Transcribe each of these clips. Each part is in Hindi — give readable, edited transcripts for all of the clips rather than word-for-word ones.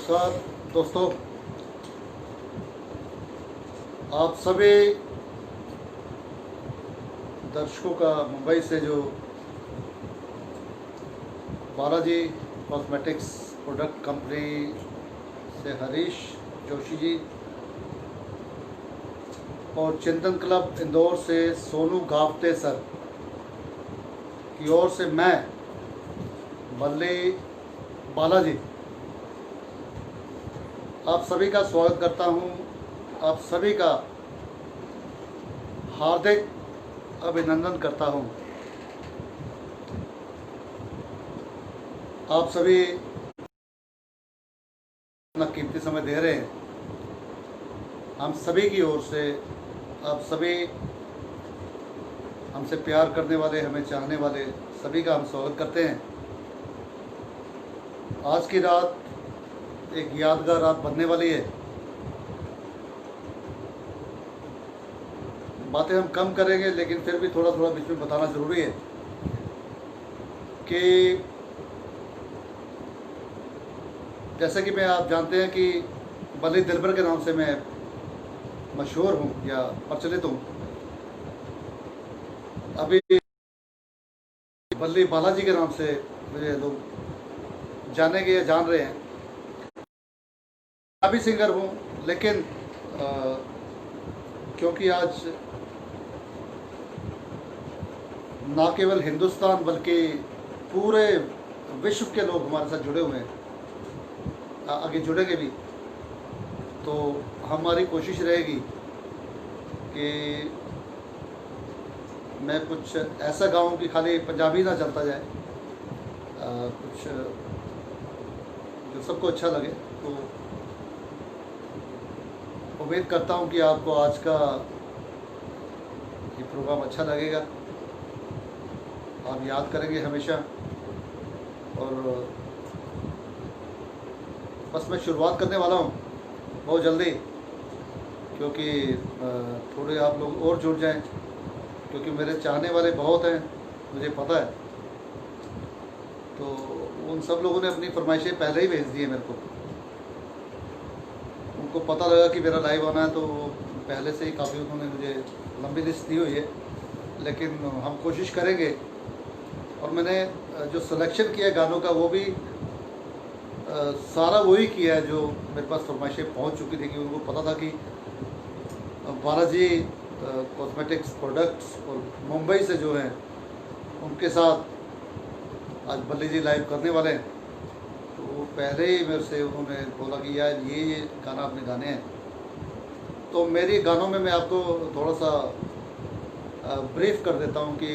नमस्कार दोस्तों, आप सभी दर्शकों का मुंबई से जो बालाजी कॉस्मेटिक्स प्रोडक्ट कंपनी से हरीश जोशी जी और चिंतन क्लब इंदौर से सोनू गावते सर की ओर से मैं बल्ली बालाजी आप सभी का स्वागत करता हूं। आप सभी का हार्दिक अभिनंदन करता हूं। आप सभी अपना कीमती समय दे रहे हैं। हम सभी की ओर से आप सभी हमसे प्यार करने वाले, हमें चाहने वाले सभी का हम स्वागत करते हैं। आज की रात एक यादगार रात बनने वाली है। बातें हम कम करेंगे, लेकिन फिर भी थोड़ा थोड़ा बीच में बताना ज़रूरी है कि जैसे कि मैं आप जानते हैं कि बल्ली दिलबर के नाम से मैं मशहूर हूँ या प्रचलित हूँ। अभी बल्ली बालाजी के नाम से मुझे लोग जानेंगे या जान रहे हैं। मैं भी सिंगर हूँ, लेकिन क्योंकि आज ना केवल हिंदुस्तान बल्कि पूरे विश्व के लोग हमारे साथ जुड़े हुए हैं, आगे जुड़ेंगे भी, तो हमारी कोशिश रहेगी कि मैं कुछ ऐसा गाऊं कि खाली पंजाबी ना चलता जाए, कुछ जो सबको अच्छा लगे। तो उम्मीद करता हूं कि आपको आज का ये प्रोग्राम अच्छा लगेगा, आप याद करेंगे हमेशा। और बस मैं शुरुआत करने वाला हूं बहुत जल्दी, क्योंकि थोड़े आप लोग और जुड़ जाएं, क्योंकि मेरे चाहने वाले बहुत हैं, मुझे पता है। तो उन सब लोगों ने अपनी फरमाइशें पहले ही भेज दी है मेरे को। उनको पता लगा कि मेरा लाइव आना है, तो पहले से ही काफ़ी उन्होंने मुझे लंबी लिस्ट दी हुई है, लेकिन हम कोशिश करेंगे। और मैंने जो सिलेक्शन किया है गानों का, वो भी सारा वही किया है जो मेरे पास फरमाइशें पहुंच चुकी थी, कि उनको पता था कि बालाजी कॉस्मेटिक्स प्रोडक्ट्स और मुंबई से जो हैं उनके साथ आज बल्ली जी लाइव करने वाले हैं। तो पहले ही मेरे से उन्होंने बोला कि यार ये गाना आपने गाने हैं। तो मेरी गानों में मैं आपको थोड़ा सा ब्रीफ कर देता हूँ कि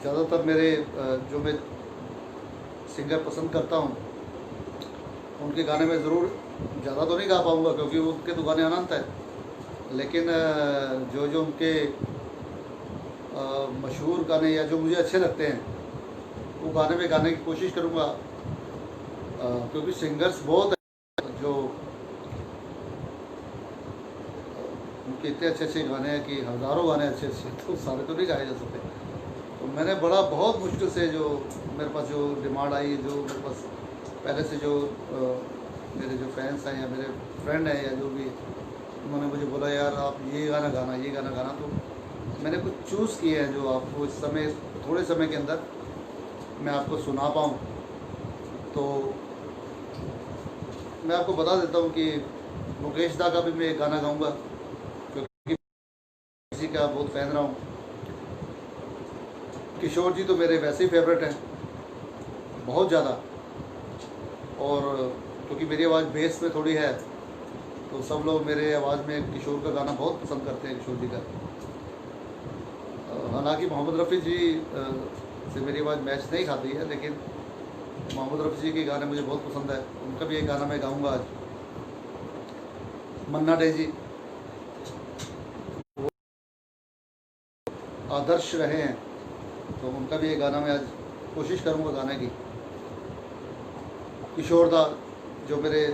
ज़्यादातर मेरे जो मैं सिंगर पसंद करता हूँ उनके गाने में ज़रूर ज़्यादा तो नहीं गा पाऊँगा, क्योंकि उनके तो गाने अनंत है, लेकिन जो जो उनके मशहूर गाने या जो मुझे अच्छे लगते हैं वो गाने में गाने की कोशिश करूँगा। क्योंकि सिंगर्स बहुत हैं जो उनके इतने अच्छे अच्छे गाने हैं कि हज़ारों गाने अच्छे अच्छे, तो सारे तो नहीं गाए जा सकते। तो मैंने बहुत मुश्किल से जो मेरे पास जो डिमांड आई, जो मेरे पास पहले से जो मेरे जो फैंस हैं या मेरे फ्रेंड हैं या जो भी, उन्होंने मुझे बोला यार आप ये गाना गाना, ये गाना गाना। तो मैंने कुछ चूज़ किए हैं जो आपको इस समय थोड़े समय के अंदर मैं आपको सुना पाऊँ। तो मैं आपको बता देता हूँ कि मुकेश दा का भी मैं एक गाना गाऊँगा, क्योंकि किसी का बहुत फ़ैन रहा हूँ। किशोर जी तो मेरे वैसे ही फेवरेट हैं बहुत ज़्यादा, और क्योंकि मेरी आवाज़ बेस में थोड़ी है, तो सब लोग मेरे आवाज़ में किशोर का गाना बहुत पसंद करते हैं, किशोर जी का। हालांकि मोहम्मद रफ़ी जी से मेरी आवाज़ मैच नहीं खाती है, लेकिन मोहम्मद रफ़ी जी के गाने मुझे बहुत पसंद है। उनका भी एक गाना मैं गाऊंगा आज। मन्ना डे जी आदर्श रहे हैं, तो उनका भी एक गाना मैं आज कोशिश करूंगा गाने की। किशोर दा जो मेरे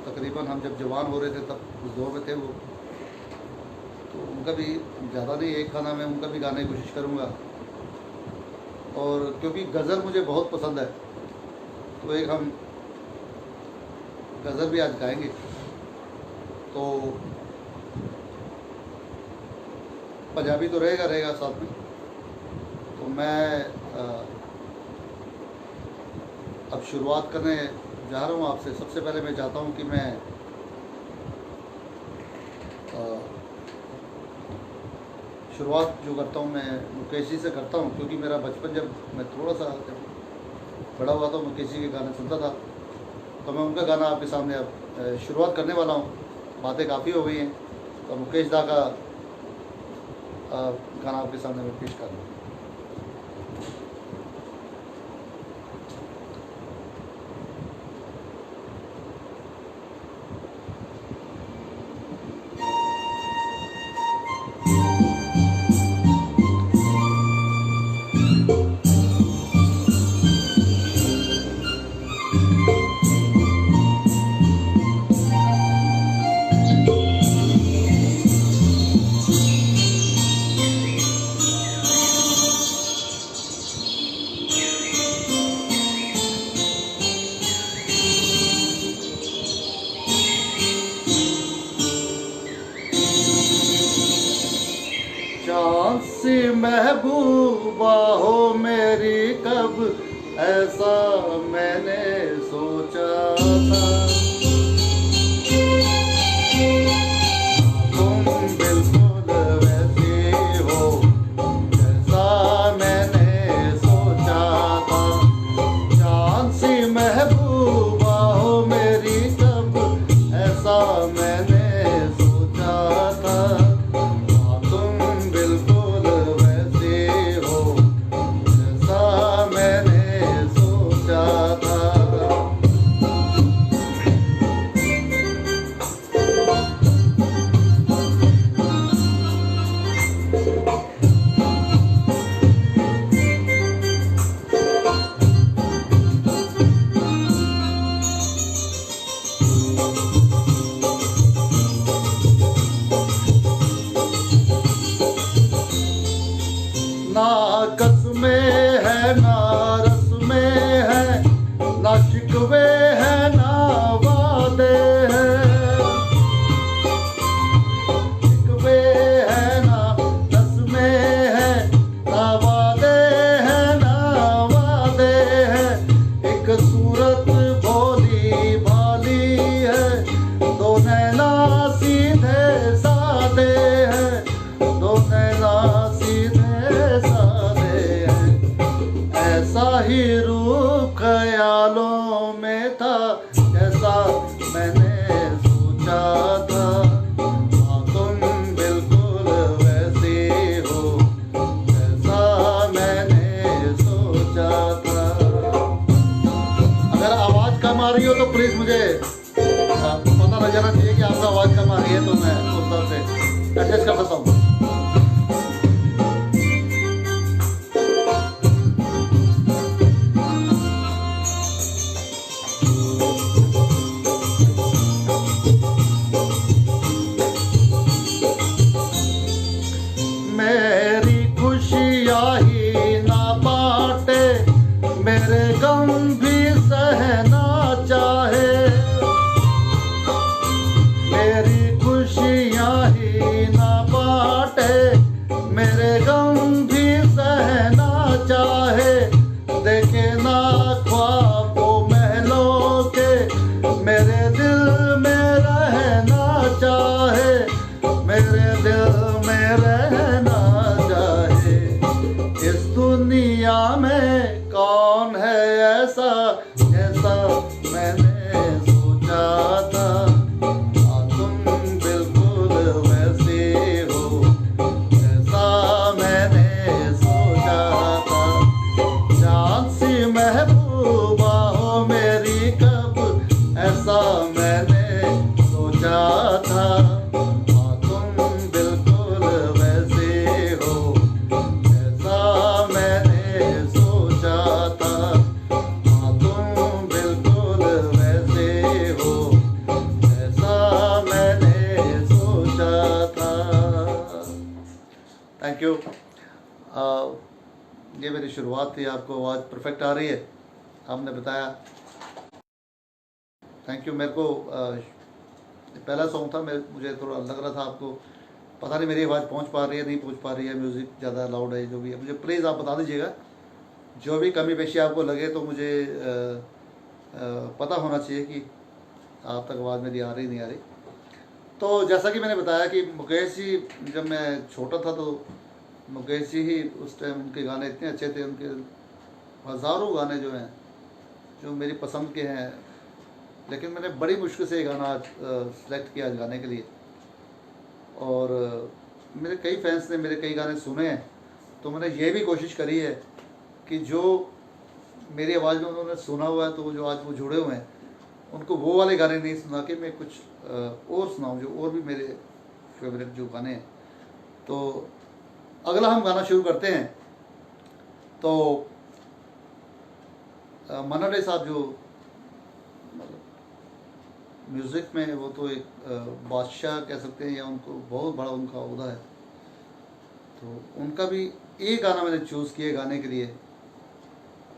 तकरीबन हम जब जवान हो रहे थे तब उस दौर में थे वो, तो उनका भी ज़्यादा नहीं, एक गाना मैं उनका भी गाने की कोशिश करूँगा। और क्योंकि गज़ल मुझे बहुत पसंद है तो एक हम गज़ल भी आज गाएंगे। तो पंजाबी तो रहेगा साथ में। तो मैं अब शुरुआत करने जा रहा हूँ आपसे। सबसे पहले मैं चाहता हूँ कि मैं शुरुआत जो करता हूँ मैं मुकेश जी से करता हूँ, क्योंकि मेरा बचपन जब मैं थोड़ा सा बड़ा हुआ तो मुकेश जी के गाने सुनता था। तो मैं उनका गाना आपके सामने अब शुरुआत करने वाला हूँ। बातें काफ़ी हो गई हैं, तो मुकेश दा का गाना आपके सामने मैं पेश कर रहा हूँ। चाँद सी महबूबा हो मेरी, कब ऐसा मैंने सोचा था। तुम बिल्कुल वैसी हो जैसा मैंने सोचा था। चाँद सी महबूबा हो मेरी, कब ऐसा मैंने सोचा था। ना कसमें है ना रस्में है, ना शिकवे है ना वादे हैं। शिकवे है ना रस्में है, ना वादे हैं ना वादे हैं। एक सूरत भोली भाली है, दो नैना सीधे सादे हैं। दो नैना सीधे ऐसा ही रूप ख्यालों में था, जैसा मैंने सोचा था। हाँ तुम बिल्कुल वैसी हो जैसा मैंने सोचा था। अगर आवाज़ कम आ रही हो तो प्लीज़ मुझे पता लग जाना चाहिए कि आपका आवाज़ कम आ रही है, तो मैं उस तरह से एडजस्ट कर सकता हूँ। मेरी खुशियाँ ही ना बांटे, मेरे गम भी सहना चाहे। मेरी खुशियाँ ही ना बांटे, मेरे गम भी सहना चाहे। देखे ना ख्वाबों महलों के, मेरे दिल में रहना चाहे। मेरे दिल में रहना चाहे। इस दुनिया में कौन है ऐसा जैसा मैंने सोचा था। तुम बिल्कुल वैसे हो जैसा मैंने सोचा था। चाँद सी महबूबा हो मेरी, कब ऐसा मैंने सोचा था। Thank you. ये मेरी शुरुआत थी। आपको आवाज़ परफेक्ट आ रही है, आपने बताया, थैंक यू। मेरे को पहला सॉन्ग था, मुझे थोड़ा लग रहा था आपको पता नहीं मेरी आवाज़ पहुंच पा रही है, नहीं पहुंच पा रही है, म्यूज़िक ज़्यादा लाउड है, जो भी है मुझे प्लीज़ आप बता दीजिएगा। जो भी कमी पेशी आपको लगे तो मुझे पता होना चाहिए कि आप तक आवाज़ मेरी आ रही नहीं आ रही। तो जैसा कि मैंने बताया कि मुकेश जी, जब मैं छोटा था तो मुकेश जी ही उस टाइम, उनके गाने इतने अच्छे थे, उनके हज़ारों गाने जो हैं जो मेरी पसंद के हैं, लेकिन मैंने बड़ी मुश्किल से ये गाना आज सेलेक्ट किया आज गाने के लिए। और मेरे कई फैंस ने मेरे कई गाने सुने हैं, तो मैंने ये भी कोशिश करी है कि जो मेरी आवाज़ में उन्होंने सुना हुआ है, तो वो जो आज वो जुड़े हुए हैं, उनको वो वाले गाने नहीं सुना के मैं कुछ और सुनाऊँ, जो और भी मेरे फेवरेट जो गाने हैं। तो अगला हम गाना शुरू करते हैं। तो मन्ना डे साहब जो म्यूज़िक में, वो तो एक बादशाह कह सकते हैं, या उनको बहुत बड़ा उनका ओहदा है। तो उनका भी एक गाना मैंने चूज़ किया गाने के लिए।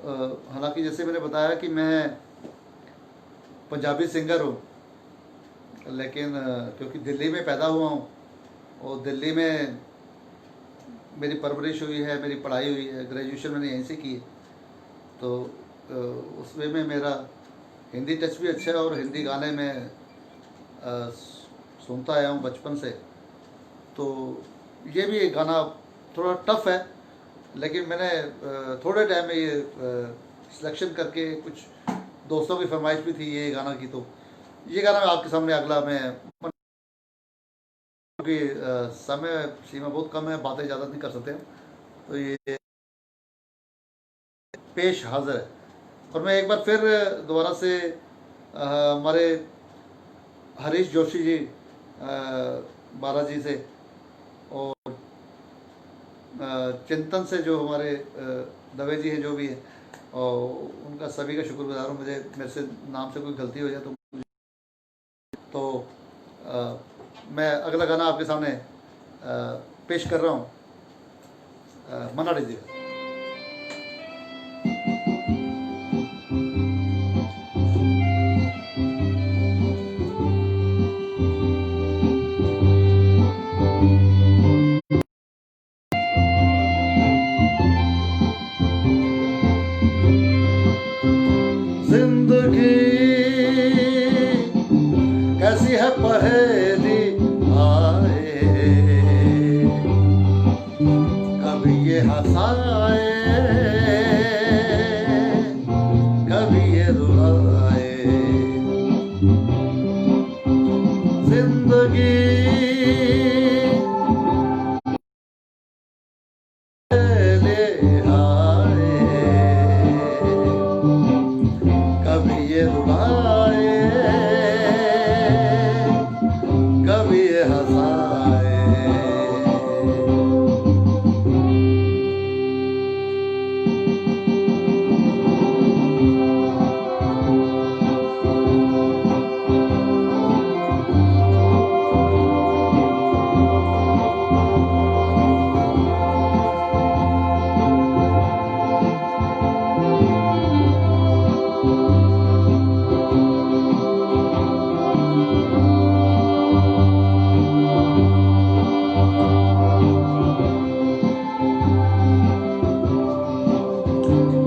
हालांकि जैसे मैंने बताया कि मैं पंजाबी सिंगर हूँ, लेकिन क्योंकि दिल्ली में पैदा हुआ हूँ और दिल्ली में मेरी परवरिश हुई है, मेरी पढ़ाई हुई है, ग्रेजुएशन मैंने यहीं से की है, तो उस वे में मेरा हिंदी टच भी अच्छा है और हिंदी गाने में सुनता आया हूँ बचपन से। तो ये भी एक गाना थोड़ा टफ है, लेकिन मैंने थोड़े टाइम में ये सिलेक्शन करके, कुछ दोस्तों की फरमाइश भी थी ये गाना की, तो ये गाना मैं आपके सामने अगला मैं, क्योंकि समय सीमा बहुत कम है, बातें ज़्यादा नहीं कर सकते हैं, तो ये पेश हाजिर है। और मैं एक बार फिर दोबारा से हमारे हरीश जोशी जी बालाजी से और चिंतन से, जो हमारे दवे जी हैं जो भी हैं, और उनका सभी का शुक्रगुजार हूँ। मुझे मेरे से नाम से कोई गलती हो जाए तो मैं अगला गाना आपके सामने पेश कर रहा हूँ, मन्ना डे जी का। जिंदगी कैसी है पहेली आए, कभी ये हंसाए, कभी ये रुलाए। जिंदगी ले आए, कभी ये रुलाए, कभी ये हंसाए।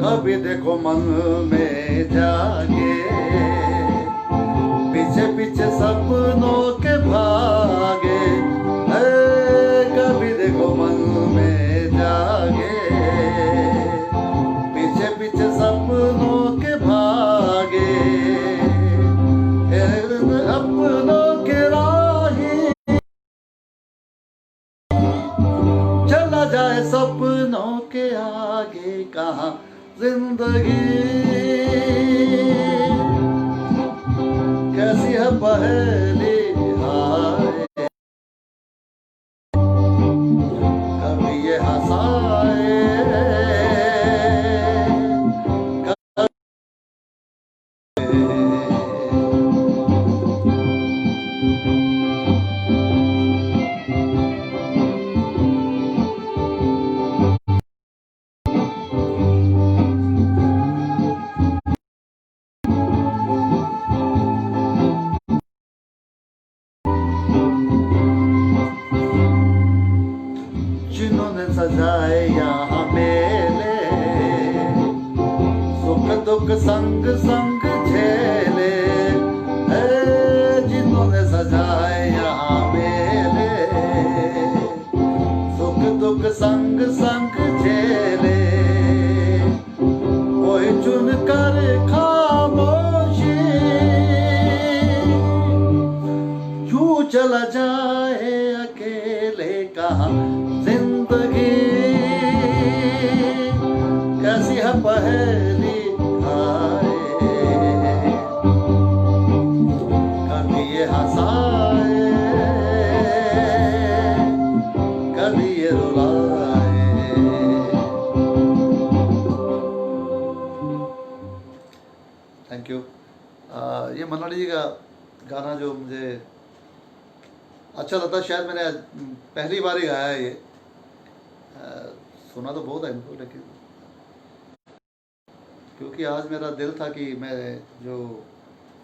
कभी देखो मन में जागे, पीछे पीछे सपनों के भागे, कभी देखो मन में जागे, पीछे पीछे सपनों के भागे, अपनों के राही चला जाए सपनों के आगे, कहाँ जिंदगी कैसी है पहेली आए, कभी ये हंसाए, जिन्होंने सजाए यहाँ मेले, सुख दुख संग संग झेले, जिन्होंने सजाए यहाँ मेले, सुख दुख संग संग झेले, कोई चुन कर खामोशी क्यों चला जाए अकेले, कहाँ जिंदगी कैसी है पहेली खाए, कभी ये हंसाए कभी ये रुलाए। Thank you. ये मन्नाडी जी का गाना जो मुझे अच्छा लगता है, शायद मैंने पहली बार ही गाया है ये, सुना तो बहुत है इनको, लेकिन क्योंकि आज मेरा दिल था कि मैं जो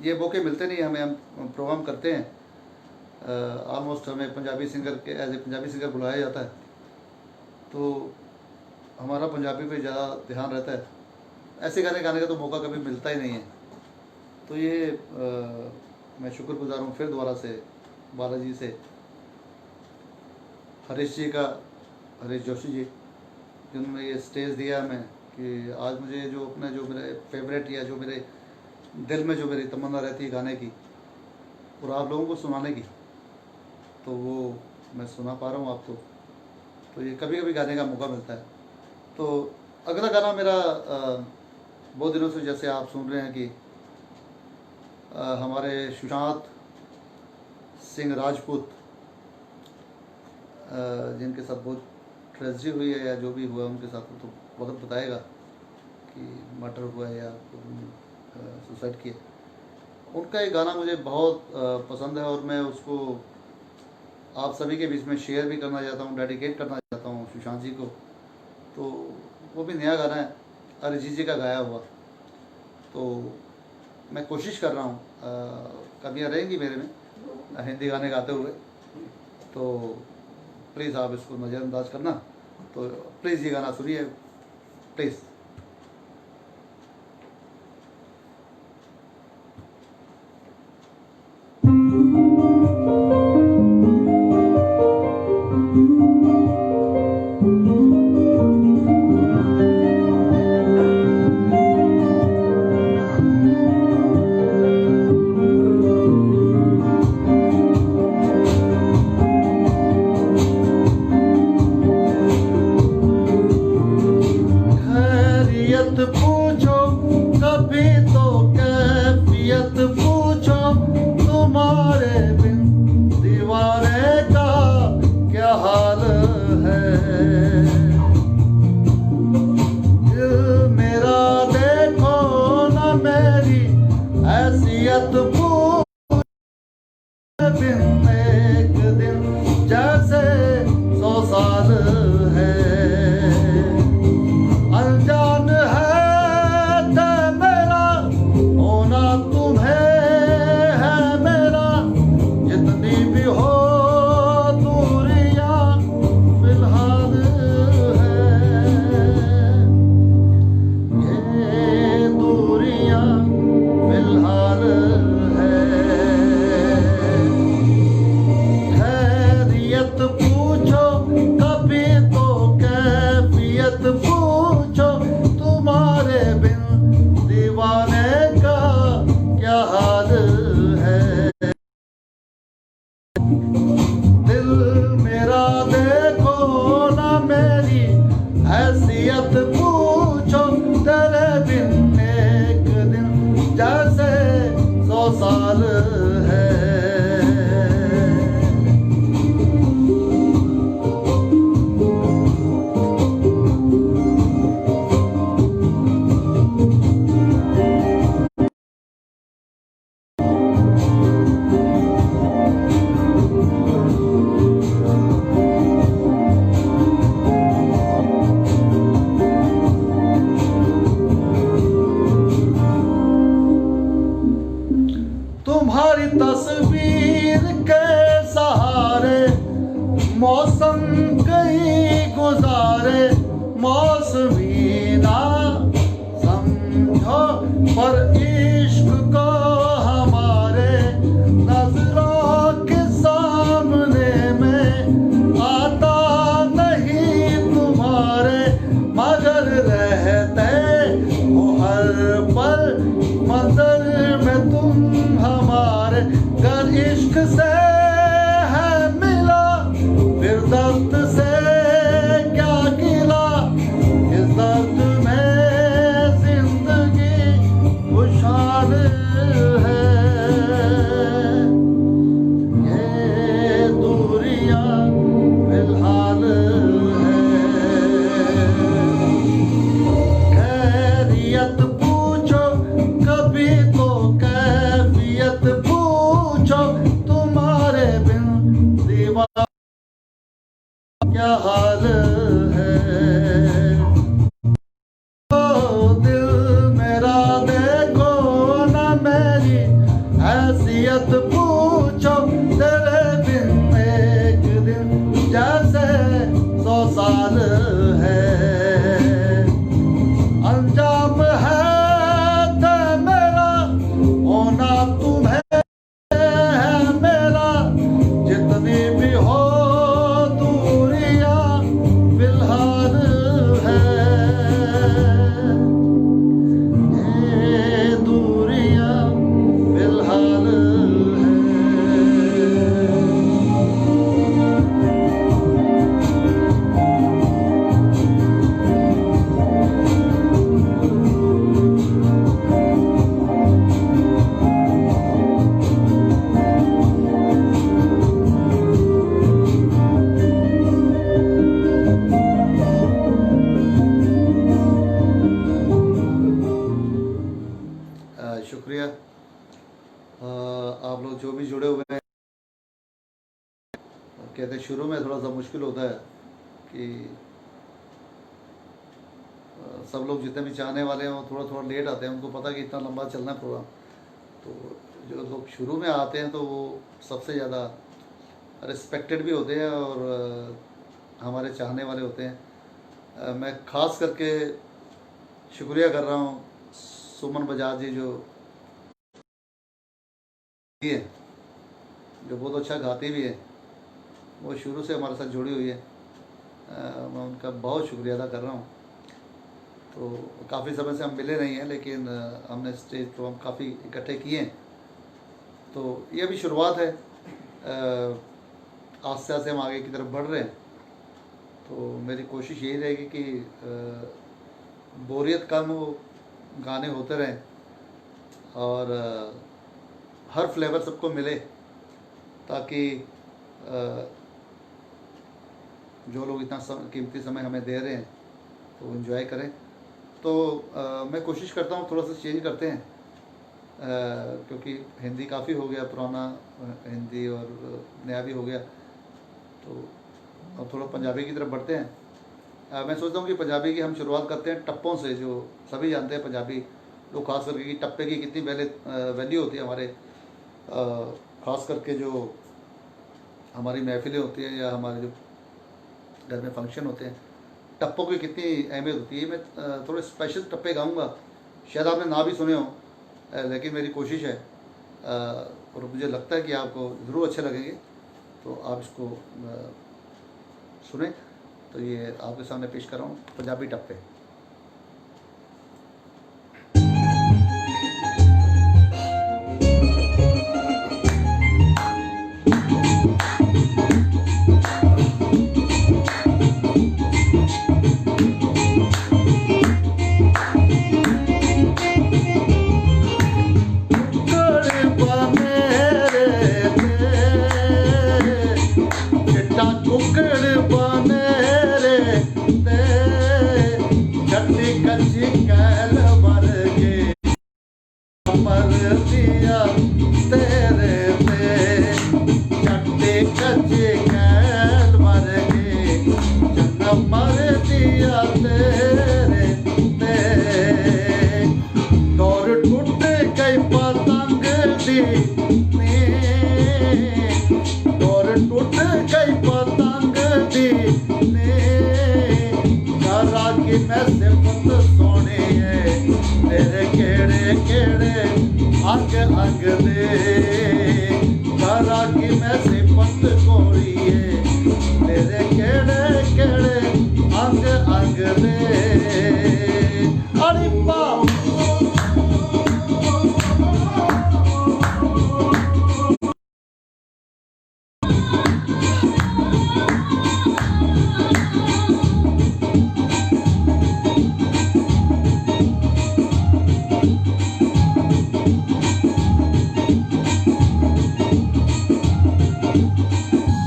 ये मौके मिलते नहीं हमें, हम प्रोग्राम करते हैं ऑलमोस्ट, हमें पंजाबी सिंगर के एज ए पंजाबी सिंगर बुलाया जाता है, तो हमारा पंजाबी पे ज़्यादा ध्यान रहता है, ऐसे गाने गाने का तो मौका कभी मिलता ही नहीं है। तो ये मैं शुक्रगुजार हूँ फिर दोबारा से बालाजी से, हरीश जी का, हरीश जोशी जी, जिन्होंने ये स्टेज दिया हमें कि आज मुझे जो अपना जो मेरे फेवरेट या जो मेरे दिल में जो मेरी तमन्ना रहती है गाने की और आप लोगों को सुनाने की, तो वो मैं सुना पा रहा हूँ आपको। तो ये कभी कभी गाने का मौका मिलता है। तो अगला गाना मेरा बहुत दिनों से, जैसे आप सुन रहे हैं कि हमारे सुशांत सिंह राजपूत जिनके साथ बहुत ट्रेजेडी हुई है या जो भी हुआ उनके साथ, तो वक्त बताएगा कि मर्डर हुआ है या सुसाइड किया। उनका एक गाना मुझे बहुत पसंद है और मैं उसको आप सभी के बीच में शेयर भी करना चाहता हूँ, डेडिकेट करना चाहता हूँ सुशांत जी को। तो वो भी नया गाना है, अरिजीत जी का गाया हुआ। तो मैं कोशिश कर रहा हूँ, कमियाँ रहेंगी मेरे में हिंदी गाने गाते हुए, तो प्लीज़ आप इसको नज़रअंदाज करना। तो प्लीज़ ये गाना सुनिए प्लीज़। पूछो कभी तो कैफियत पूछो, तुम्हारे बिन दीवाने का क्या हाल है। दिल मेरा देखो ना मेरी हैसियत पूछो, बिन एक दिन जैसे 100 साल है। अनजान है हैसियत पूछो, तेरे बिन एक दिन जैसे 100 साल है। है, अंजाम है ते मेरा होना तुम्हें है मेरा, जितनी भी हो दूरियां फिलहाल है, ये दूरियां फिलहाल है। शुक्रिया। आप लोग जो भी जुड़े हुए हैं, कहते हैं शुरू में थोड़ा सा मुश्किल होता है कि सब लोग जितने भी चाहने वाले हैं वो थोड़ा थोड़ा लेट आते हैं, उनको पता कि इतना लंबा चलना है प्रोग्राम। तो जो लोग शुरू में आते हैं तो वो सबसे ज़्यादा रिस्पेक्टेड भी होते हैं और हमारे चाहने वाले होते हैं। मैं ख़ास करके शुक्रिया कर रहा हूँ सुमन बजाज जी जो बहुत अच्छा गाती भी है, वो शुरू से हमारे साथ जुड़ी हुई है। मैं उनका बहुत शुक्रिया अदा कर रहा हूँ। तो काफ़ी समय से हम मिले नहीं हैं, लेकिन हमने स्टेज प्रोग्राम काफ़ी इकट्ठे किए हैं। तो ये भी शुरुआत है, आस्ते आस्ते हम आगे की तरफ बढ़ रहे हैं। तो मेरी कोशिश यही रहेगी कि बोरियत कम हो, गाने होते रहें और हर फ्लेवर सबको मिले, ताकि जो लोग इतना कीमती समय हमें दे रहे हैं तो एंजॉय करें। तो मैं कोशिश करता हूँ थोड़ा सा चेंज करते हैं, क्योंकि हिंदी काफ़ी हो गया, पुराना हिंदी और नया भी हो गया। तो अब थोड़ा पंजाबी की तरफ बढ़ते हैं। मैं सोचता हूँ कि पंजाबी की हम शुरुआत करते हैं टप्पों से। जो सभी जानते हैं पंजाबी लोग खास करके कि टप्पे की कितनी वैल्यू होती है हमारे, ख़ास करके जो हमारी महफिलें होती हैं या हमारे जो घर में फंक्शन होते हैं, टप्पों की कितनी अहमियत होती है। मैं थोड़े स्पेशल टप्पे गाऊंगा, शायद आपने ना भी सुने हो, लेकिन मेरी कोशिश है और मुझे लगता है कि आपको ज़रूर अच्छे लगेंगे। तो आप इसको सुने। तो ये आपके सामने पेश कर रहा हूँ पंजाबी टप्पे। अंग अंग दे सारा की मैं सिफत कोरी है, तेरे केड़े केड़े अंग अंग दे। अरे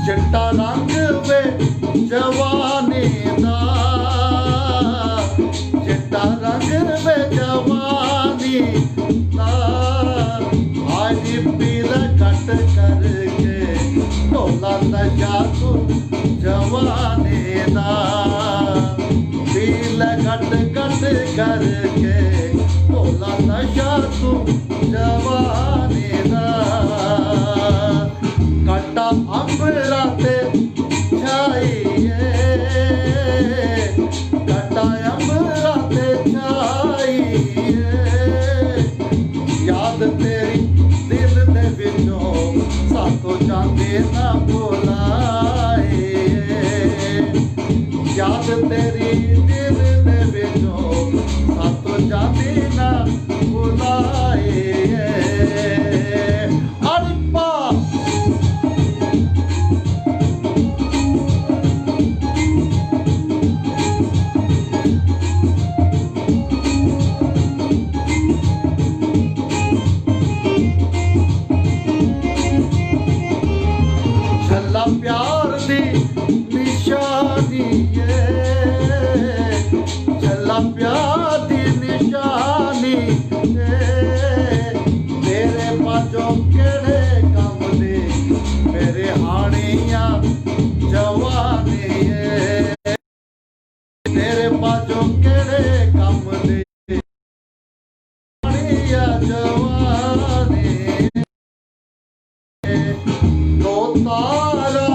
चिट्टा रंग वे जवानी दा, चिट्टा रंग वे जवानी दा, आज पीला कट करके ढोला नशा तू जवानी दा, पीला कट कट करके ढोला नशा तू जवानी दा। कट्टा अंबरा ते छाइए कटायम राते छाई याद तेरी दिल दे विचों सातों चांदे ना भुलाए याद तेरी दिल दे विचों सातों चांदे ना भुलाए अरिपा छल्ला प्यार दी निशानी है छल्ला प्यार दी निशानी है तेरे पाजों केड़े कम दे मेरे हानिया जवानी है तेरे पाजों केड़े कम दे हानिया जवानी दो तारा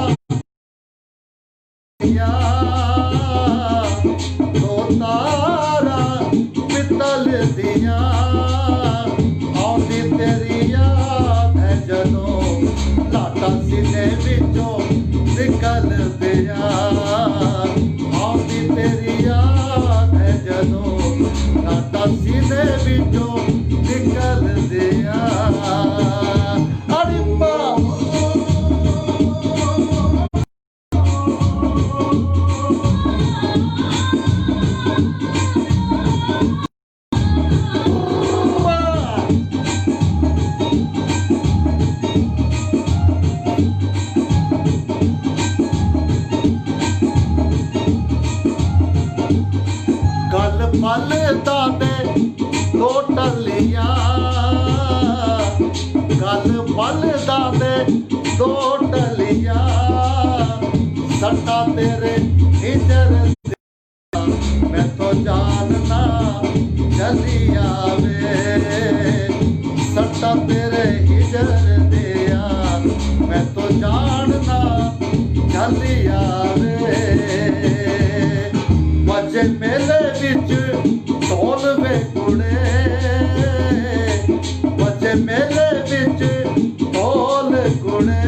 दो तारा पितल दिया आउंदी तेरी याद है जदों लाटा सीने विचों निकल दिया आउंदी तेरी याद है जदों लाटा सीने विचों निकल दिया अरिपा गल पल दादे दो टलियां गल पल दादे दो टलियां सट्टा तेरे हिजर मैं तो जानना चलिया वे सट्टा तेरे हिजर दिया मैं तो जानना चलिया वे बजे मेले विच ढोल वे कुड़े बजे मेले विच ढोल कुड़े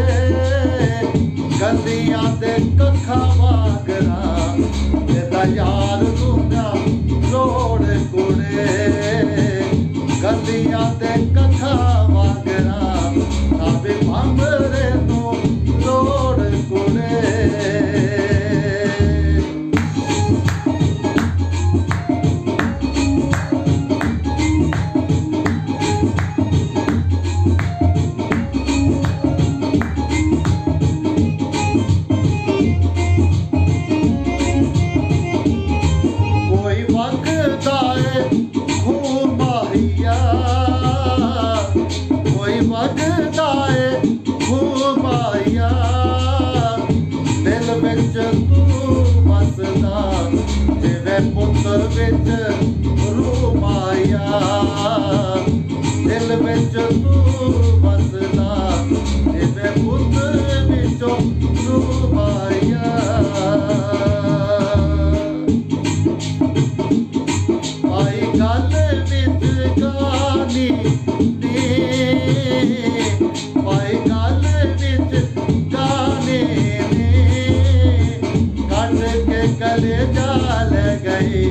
गलियां दे कखा वागरा तेरा यार दूंगा रोड़ कुड़े गलियां दे कखा वागरा ताबे मामरे नो रोड़ कुड़े वगदाए घुमाया दिल विच तू वसदा जिवें पुत्र विच रूमाया दिल विच तू वसदा जिवें पुत्र विचों रूमाया आई गल विच गानी पाई गल विच गाने ने कट के गले जाल गई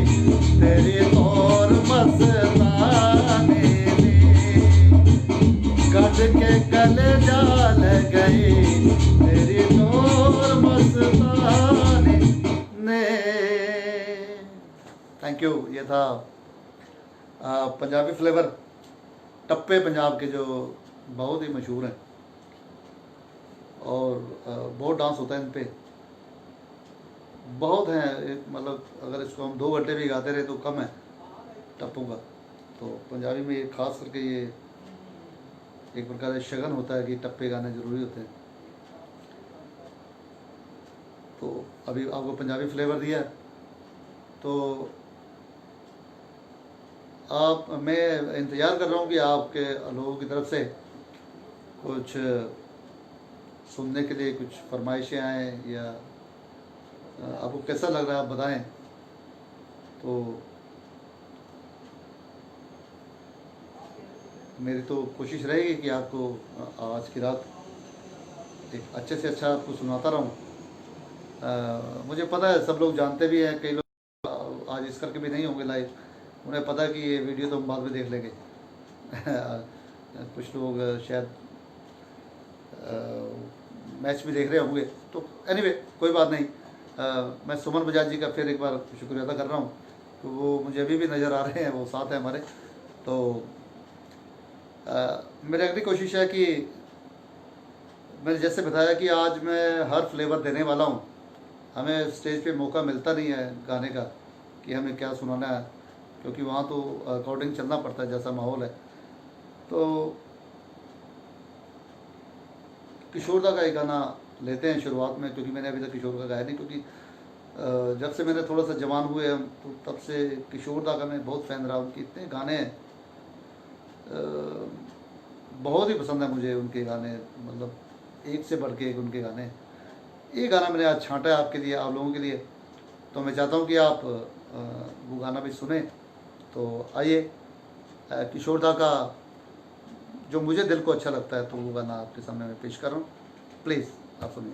तेरी तोर मस्ताने ने कट के गले जाल गई तेरी तोर मस्ताने ने। Thank you. ये था पंजाबी फ्लेवर टप्पे पंजाब के जो बहुत ही मशहूर हैं और बहुत डांस होता है इन पे बहुत हैं मतलब अगर इसको हम 2 घंटे भी गाते रहे तो कम है टप्पों का। तो पंजाबी में ये खास करके ये एक प्रकार से शगन होता है कि टप्पे गाने ज़रूरी होते हैं। तो अभी आपको पंजाबी फ्लेवर दिया तो आप मैं इंतज़ार कर रहा हूँ कि आपके लोगों की तरफ से कुछ सुनने के लिए कुछ फरमाइशें आएँ या आपको कैसा लग रहा है आप बताएं। तो मेरी तो कोशिश रहेगी कि आपको आज की रात एक अच्छे से अच्छा आपको सुनाता रहूं। मुझे पता है सब लोग जानते भी हैं, कई लोग आज इस करके भी नहीं होंगे लाइव, उन्हें पता है कि ये वीडियो तो हम बाद में देख लेंगे। कुछ लोग शायद मैच भी देख रहे होंगे, तो एनीवे कोई बात नहीं। मैं सुमन बजाज जी का फिर एक बार शुक्रिया अदा कर रहा हूँ, तो वो मुझे अभी भी नज़र आ रहे हैं, वो साथ हैं हमारे। तो मेरी अगली कोशिश है कि मैंने जैसे बताया कि आज मैं हर फ्लेवर देने वाला हूँ। हमें स्टेज पे मौका मिलता नहीं है गाने का कि हमें क्या सुनाना है, क्योंकि वहाँ तो अकॉर्डिंग चलना पड़ता है जैसा माहौल है। तो किशोर दा का एक गाना लेते हैं शुरुआत में, क्योंकि मैंने अभी तक किशोर का गाया नहीं, क्योंकि जब से मैंने थोड़ा सा जवान हुए हम तो तब से किशोर दा का मैं बहुत फ़ैन रहा। उनके इतने गाने हैं, बहुत ही पसंद है मुझे उनके गाने, मतलब एक से बढ़ के एक उनके गाने। ये गाना मैंने आज छांटा है आपके लिए, आप लोगों के लिए, तो मैं चाहता हूँ कि आप वो गाना भी सुने। तो आइए किशोर दा का जो मुझे दिल को अच्छा लगता है, तो वो गाना आपके सामने मैं पेश कर रहा हूँ। प्लीज़ आप सुनिए।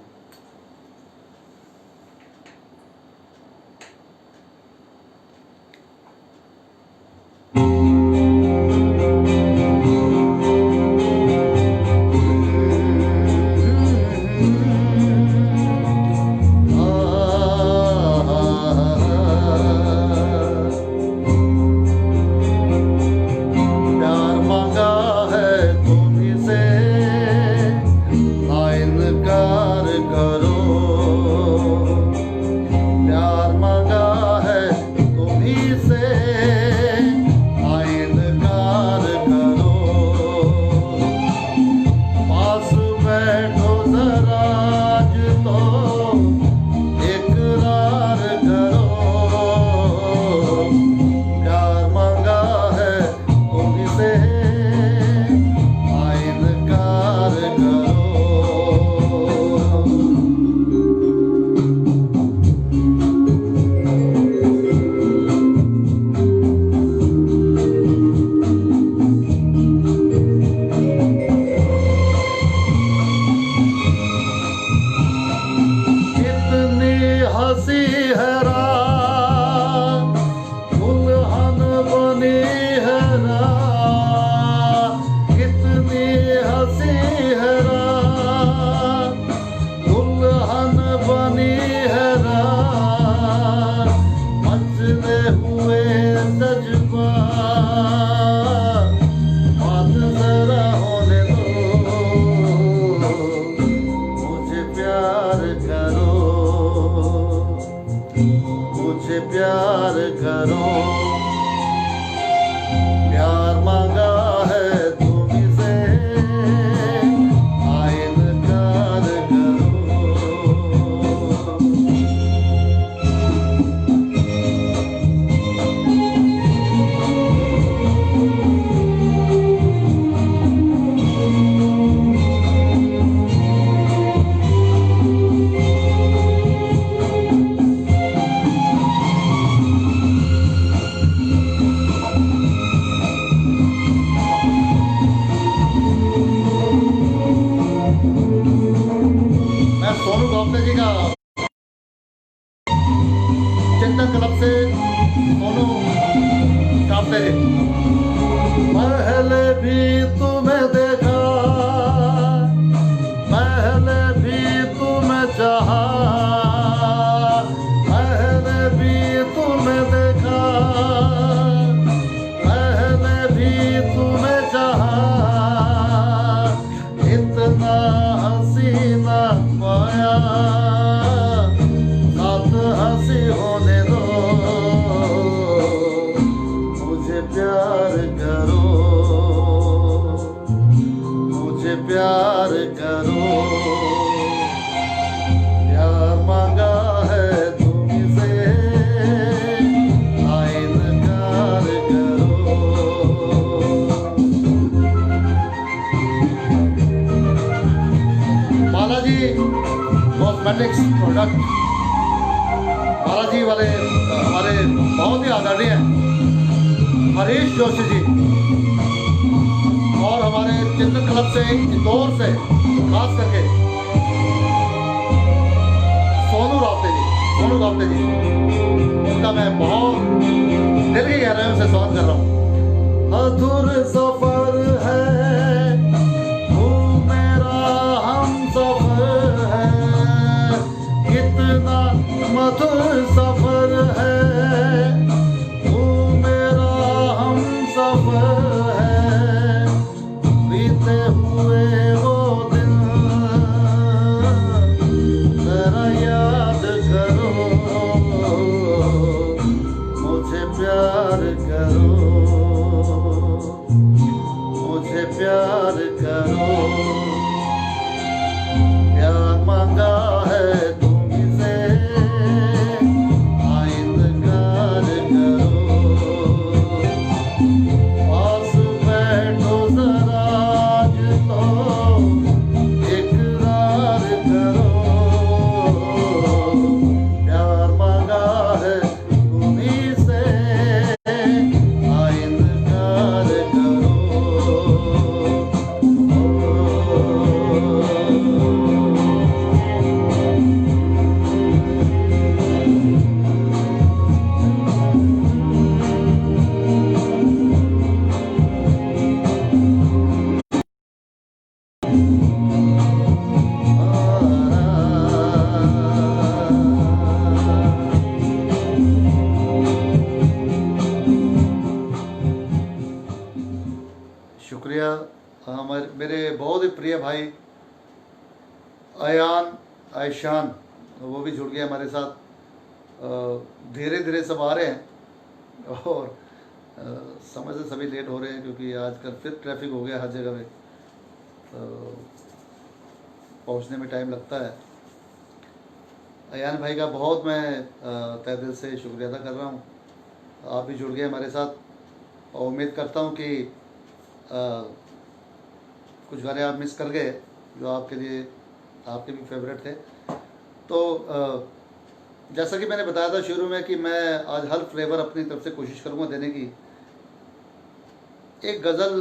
कॉस्मेटिक्स प्रोडक्ट बालाजी वाले हमारे बहुत ही आदरणीय हरीश जोशी जी और हमारे चित्र क्लब से इंदौर से खास करके सोनू रावते जी उनका मैं बहुत दिल की गहराइयों से स्वागत कर रहा हूँ। अधूर सफर है तू मेरा हम सफर है, कितना मधुर सफर है तू मेरा हम सफर है, बीते हुए वो दिन जरा याद करो, मुझे प्यार करो, मुझे प्यार करो, प्यार मांगा है तुमसे आइंदगार करो, पास बैठो जरा आज तो इकरार करो, प्यार मांगा है तुम्हीं से आइंदगार करो। शुक्रिया। हमारे मेरे बहुत ही प्रिय भाई आयशान वो भी जुड़ गए हमारे साथ। धीरे धीरे सब आ रहे हैं और समय से सभी लेट हो रहे हैं क्योंकि आजकल फिर ट्रैफिक हो गया हर जगह पे, तो पहुंचने में टाइम लगता है। अयान भाई का बहुत मैं तहे दिल से शुक्रिया अदा कर रहा हूँ। आप भी जुड़ गए हमारे साथ और उम्मीद करता हूँ कि कुछ गाने आप मिस कर गए जो आपके लिए आपके भी फेवरेट थे। तो जैसा कि मैंने बताया था शुरू में कि मैं आज हर फ्लेवर अपनी तरफ से कोशिश करूँगा देने की। एक गज़ल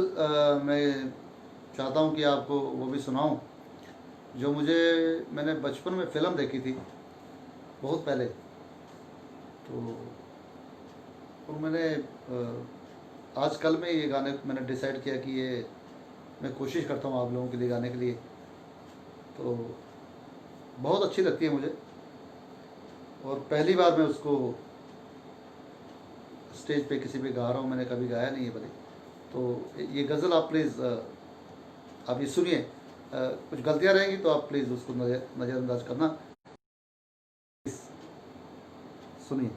मैं चाहता हूँ कि आपको वो भी सुनाऊँ जो मैंने बचपन में फ़िल्म देखी थी बहुत पहले। तो और मैंने आज कल में ये गाने मैंने डिसाइड किया कि ये मैं कोशिश करता हूँ आप लोगों के लिए गाने के लिए। तो बहुत अच्छी लगती है मुझे और पहली बार मैं उसको स्टेज पे किसी पे गा रहा हूँ, मैंने कभी गाया नहीं है भले। तो ये गज़ल आप प्लीज़ आप ये सुनिए। कुछ गलतियाँ रहेंगी तो आप प्लीज़ उसको नज़रअंदाज करना। सुनिए।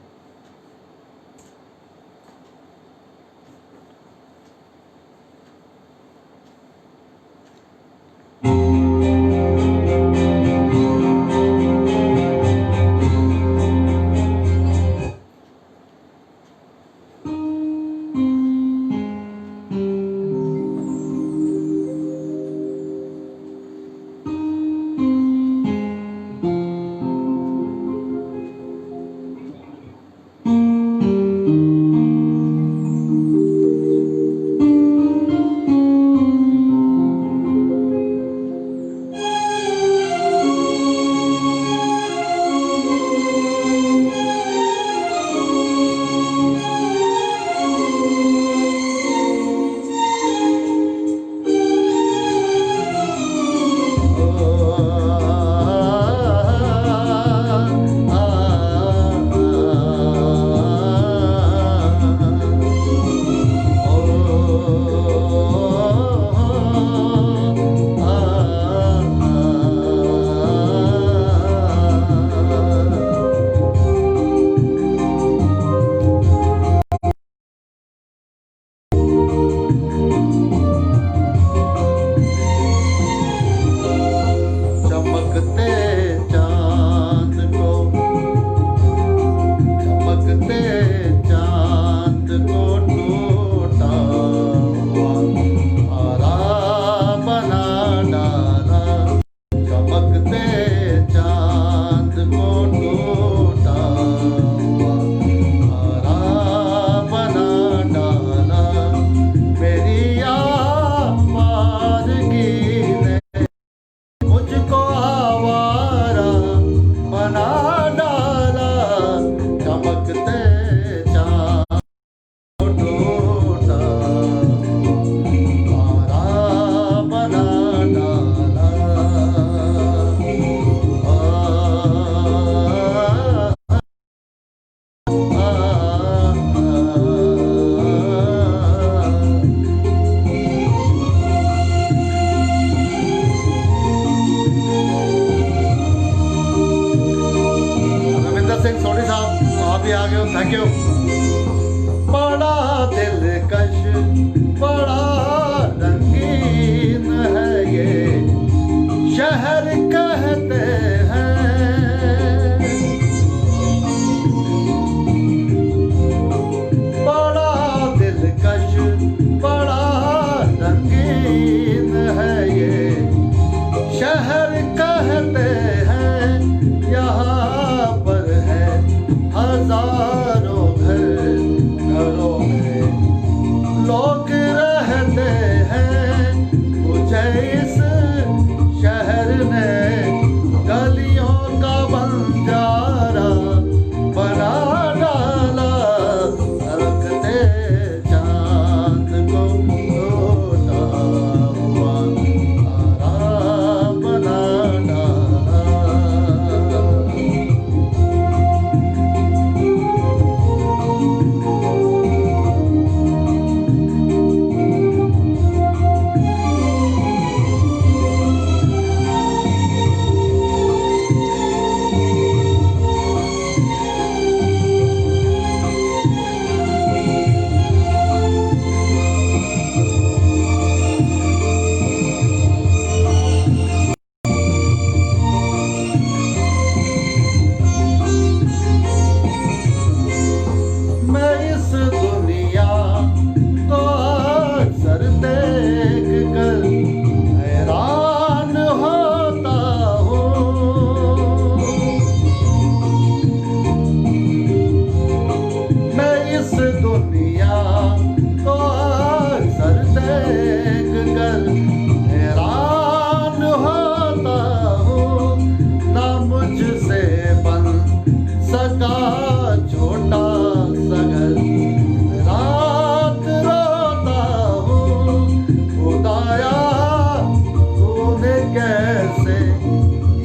बड़ा दिलकश बड़ा रंगीन है ये शहर कहते हैं। बड़ा दिलकश बड़ा रंगीन है ये शहर कहते हैं। यहाँ पर है हजारों घरों में लोग रहते हैं। मुझे इस शहर ने गलियों का बंजारा बना डाला। रखते चांद को रोता हुआ तारा बना डाला। मैं इस दुनिया को अक्सर देख कर हैरान होता हूँ। मैं इस दुनिया को अक्सर देख कर हैरान होता हूँ। ना मुझसे बन सका छोटा सगर रात रोता हूँ। खुदाया तूने कैसे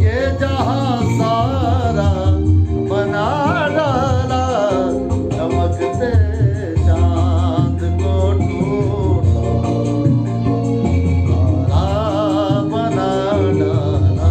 ये जहां सारा बना डाला। चमकते चांद को टूटा तारा बना डाला।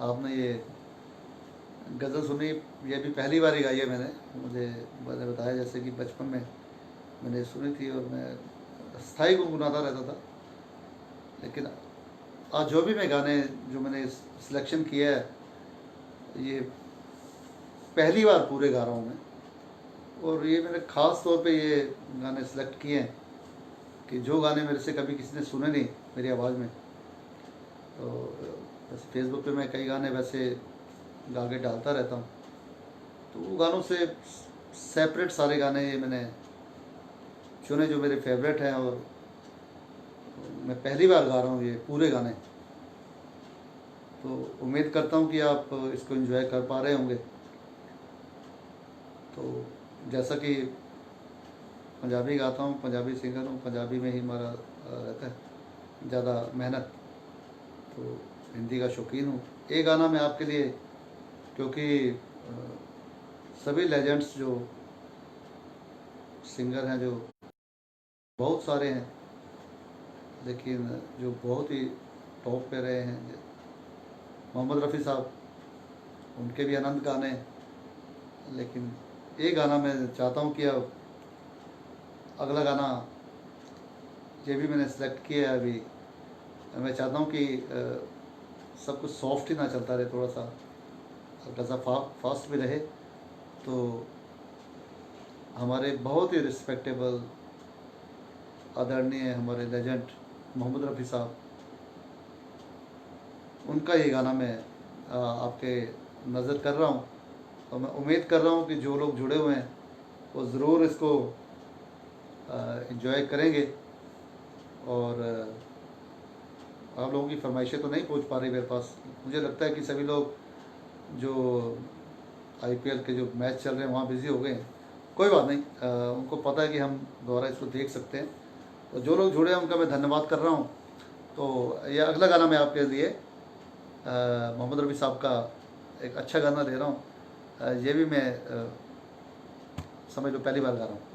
आपने ये गज़ल सुनी, ये भी पहली बार ही गाई है मैंने। मैंने बताया जैसे कि बचपन में मैंने सुनी थी और मैं स्थायी गुनगुनाता रहता था, लेकिन आज जो भी मैं गाने जो मैंने सिलेक्शन किया है, ये पहली बार पूरे गा रहा हूँ मैं। और ये मैंने ख़ास तौर पे ये गाने सेलेक्ट किए हैं कि जो गाने मेरे से कभी किसी ने सुने नहीं मेरी आवाज़ में। तो बस फेसबुक पे मैं कई गाने वैसे गा के डालता रहता हूँ, तो वो गानों से सेपरेट सारे गाने ये मैंने चुने जो मेरे फेवरेट हैं, और मैं पहली बार गा रहा हूँ ये पूरे गाने। तो उम्मीद करता हूँ कि आप इसको एंजॉय कर पा रहे होंगे। तो जैसा कि पंजाबी गाता हूँ, पंजाबी सिंगर हूँ, पंजाबी में ही हमारा रहता है ज़्यादा मेहनत, तो हिंदी का शौकीन हूँ। एक गाना मैं आपके लिए, क्योंकि सभी लेजेंड्स जो सिंगर हैं, जो बहुत सारे हैं, लेकिन जो बहुत ही टॉप पे रहे हैं, मोहम्मद रफ़ी साहब, उनके भी अनंत गाने, लेकिन एक गाना मैं चाहता हूँ कि अब अगला गाना ये भी मैंने सेलेक्ट किया है अभी। मैं चाहता हूँ कि सब कुछ सॉफ्ट ही ना चलता रहे, थोड़ा सा हल्का सा फास्ट भी रहे। तो हमारे बहुत ही रिस्पेक्टेबल आदरणीय हमारे लेजेंड मोहम्मद रफ़ी साहब, उनका ये गाना मैं आपके नज़र कर रहा हूँ। और मैं उम्मीद कर रहा हूँ कि जो लोग जुड़े हुए हैं वो ज़रूर इसको एंजॉय करेंगे। और आप लोगों की फरमाइशें तो नहीं पहुँच पा रही मेरे पास। मुझे लगता है कि सभी लोग जो IPL के जो मैच चल रहे हैं वहाँ बिज़ी हो गए हैं। कोई बात नहीं, उनको पता है कि हम दोबारा इसको देख सकते हैं। तो जो लोग जुड़े हैं उनका मैं धन्यवाद कर रहा हूँ। तो यह अगला गाना मैं आपके लिए मोहम्मद रफ़ी साहब का एक अच्छा गाना दे रहा हूँ। ये भी मैं समझ लो पहली बार गा रहा हूँ।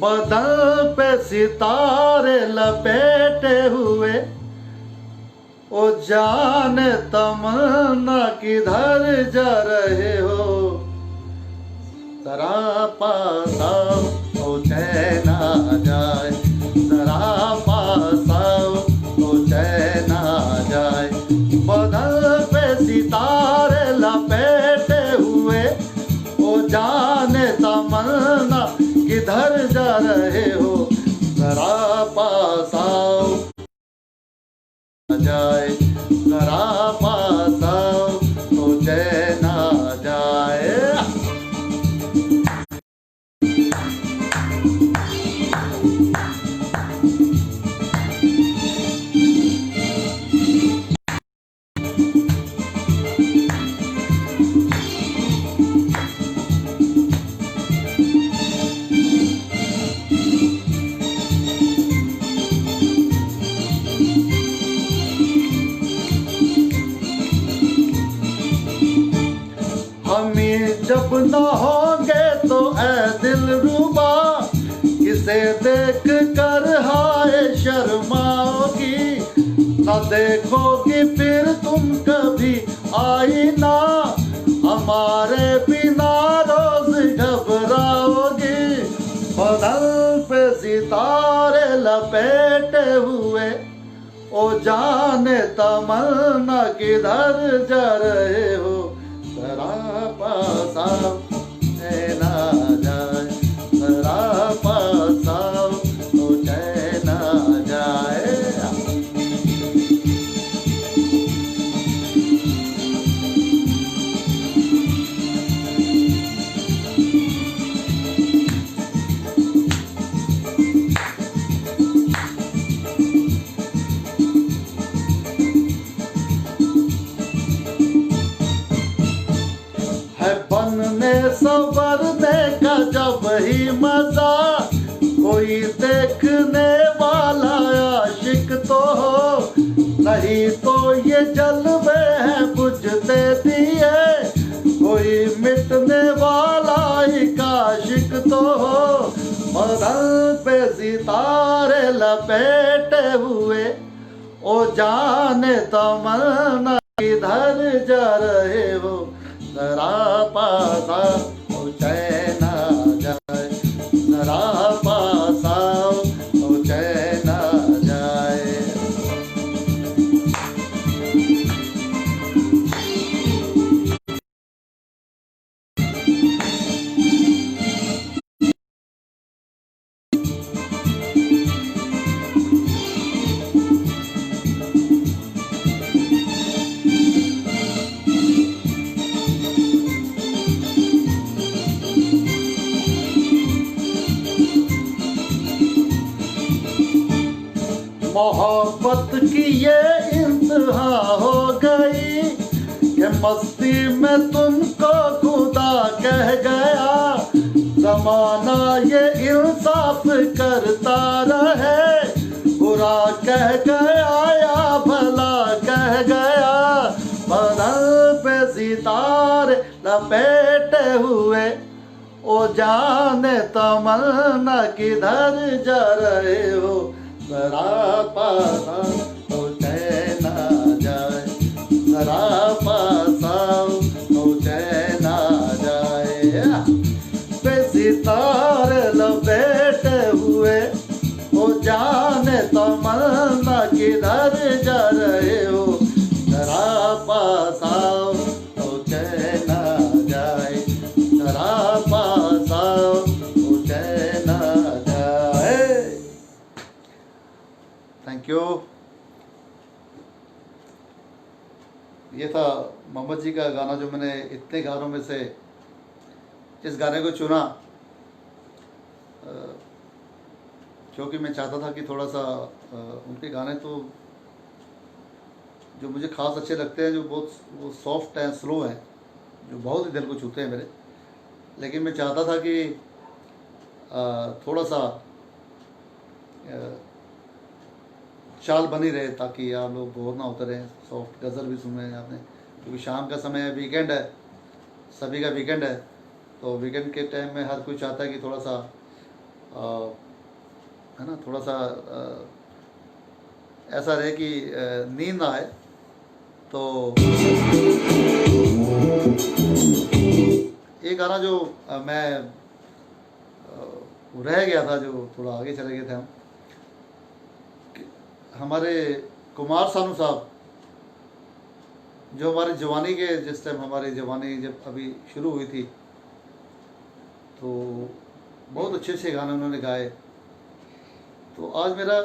बदन पे सितारे लपेटे हुए, ओ जान तमन्ना किधर जा रहे हो। जरा पास आओ तो चैन आ जाए, जरा पास आओ तो चैन आ जाए। बदन पे सितारे लपेटे हुए, ओ जान तमन्ना किधर जा रहे हो। जरा पास आओ जाए, जरा पास आओ तो चैन आ जाए। जब न होंगे तो ऐ दिलरुबा, किसे देख कर हाय शर्माओगी। न देखोगी फिर तुम कभी आईना, हमारे बिना रोज घबराओगी। बदल पे सितारे लपेटे हुए, ओ जाने तमन्ना किधर जा रहे हो। जरा पास आओ चैन आ जाए, जरा पास आओ तो चैन आ जाए। मजा, कोई देखने वाला आशिक तो हो, नहीं तो ये जलवे हैं बुझते दिए, कोई मिटने वाला ही काशिक तो हो। बदन पे सितारे लपेटे हुए, ओ जाने तमन्ना किधर जा रहे हो, जरा पास आओ चैन आ जाए, जरा पास आओ चैन आ जाए। मोहब्बत की ये इंतहा हो गई कि मस्ती में तुमको खुदा कह गया, जमाना ये इंसाफ करता रहे, बुरा कह गया या भला कह गया। बदन पे सितारे लपेटे हुए, ओ जाने तमन्ना किधर जा रहे हो, जरा पास आओ चैन आ जाए, जरा पास आओ चैन आ जाए। पे सितारे लपेटे हुए, ओ जाने तमन्ना किधर जा रहे हो, जरा पास आओ चैन आ जाए, जरा पास आओ चैन आ जाए। Thank you. ये था मोहम्मद जी का गाना, जो मैंने इतने गानों में से इस गाने को चुना क्योंकि मैं चाहता था कि थोड़ा सा उनके गाने तो जो मुझे ख़ास अच्छे लगते हैं, जो बहुत वो सॉफ्ट हैं, स्लो हैं, जो बहुत ही दिल को छूते हैं मेरे, लेकिन मैं चाहता था कि थोड़ा सा चाल बनी रहे ताकि आप लोग बोर ना होते रहें, सॉफ्ट गज़ल भी सुन रहे हैं आपने, क्योंकि शाम का समय है, वीकेंड है, सभी का वीकेंड है, तो वीकेंड के टाइम में हर कोई चाहता है कि थोड़ा सा है ना, थोड़ा सा ऐसा रहे कि नींद ना आए। तो ये गाना जो मैं रह गया था, जो थोड़ा आगे चले गए थे हम, हमारे कुमार सानू साहब, जो हमारी जवानी के, जिस टाइम हमारी जवानी जब अभी शुरू हुई थी, तो बहुत अच्छे अच्छे गाने उन्होंने गाए। तो आज मेरा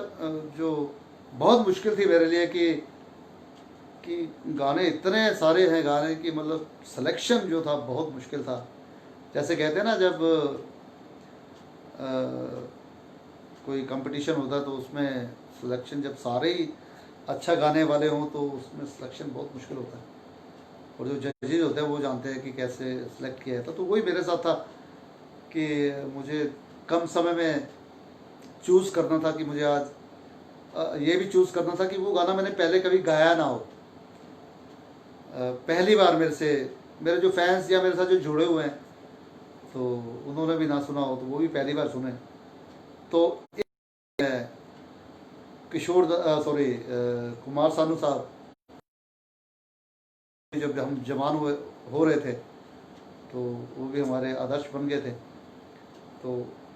जो बहुत मुश्किल थी मेरे लिए कि गाने इतने सारे हैं गाने की, मतलब सिलेक्शन जो था बहुत मुश्किल था। जैसे कहते हैं ना, जब कोई कंपटीशन होता है तो उसमें सिलेक्शन, जब सारे ही अच्छा गाने वाले हों तो उसमें सिलेक्शन बहुत मुश्किल होता है, और जो जजेज होते हैं वो जानते हैं कि कैसे सिलेक्ट किया था। तो वही मेरे साथ था कि मुझे कम समय में चूज़ करना था कि मुझे आज ये भी चूज़ करना था कि वो गाना मैंने पहले कभी गाया ना हो, पहली बार मेरे जो फैंस या मेरे साथ जो जुड़े हुए हैं तो उन्होंने भी ना सुना हो, तो वो भी पहली बार सुने। तो कुमार सानू साहब, जब हम जवान हो रहे थे तो वो भी हमारे आदर्श बन गए थे, तो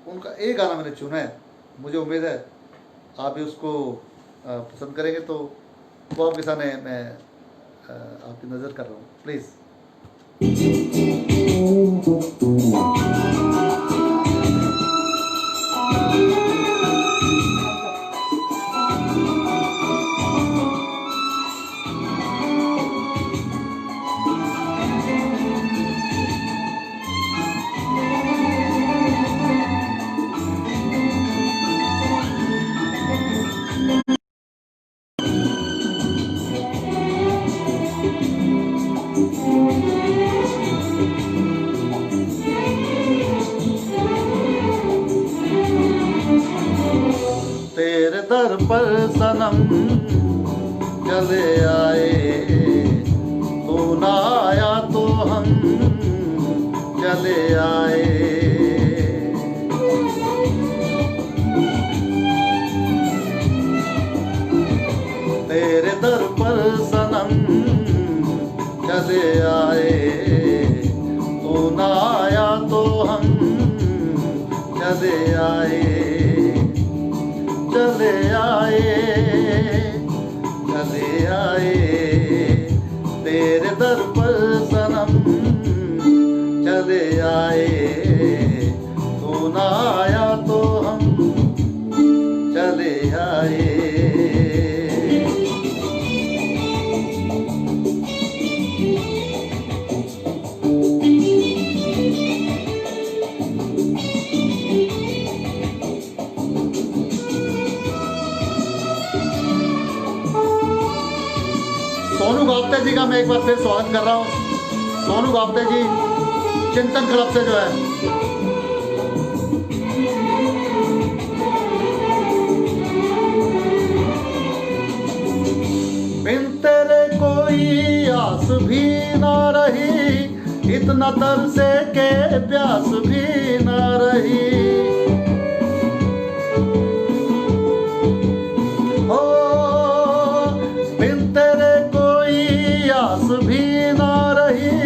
उनका एक गाना मैंने चुना है, मुझे उम्मीद है आप भी उसको पसंद करेंगे। तो वो आपके सामने मैं आपकी नज़र कर रहा हूँ, प्लीज़। दर पर सनम चले आए, तू ना आया तो हम चले आए। तेरे दर पर सनम चले आए, तू ना आया तो हम चले आए, चले आए, चले आए। तेरे दर पर सनम चले आए, तू ना आया तो हम चले आए। सोनू गावते जी का मैं एक बार फिर स्वागत कर रहा हूँ। सोनू गावते जी चिंतन क्लब से जो है, बिन तेरे कोई आस भी ना रही, इतना तरसे के प्यास भी ना रही। ओ बिन तेरे कोई आस भी ना रही,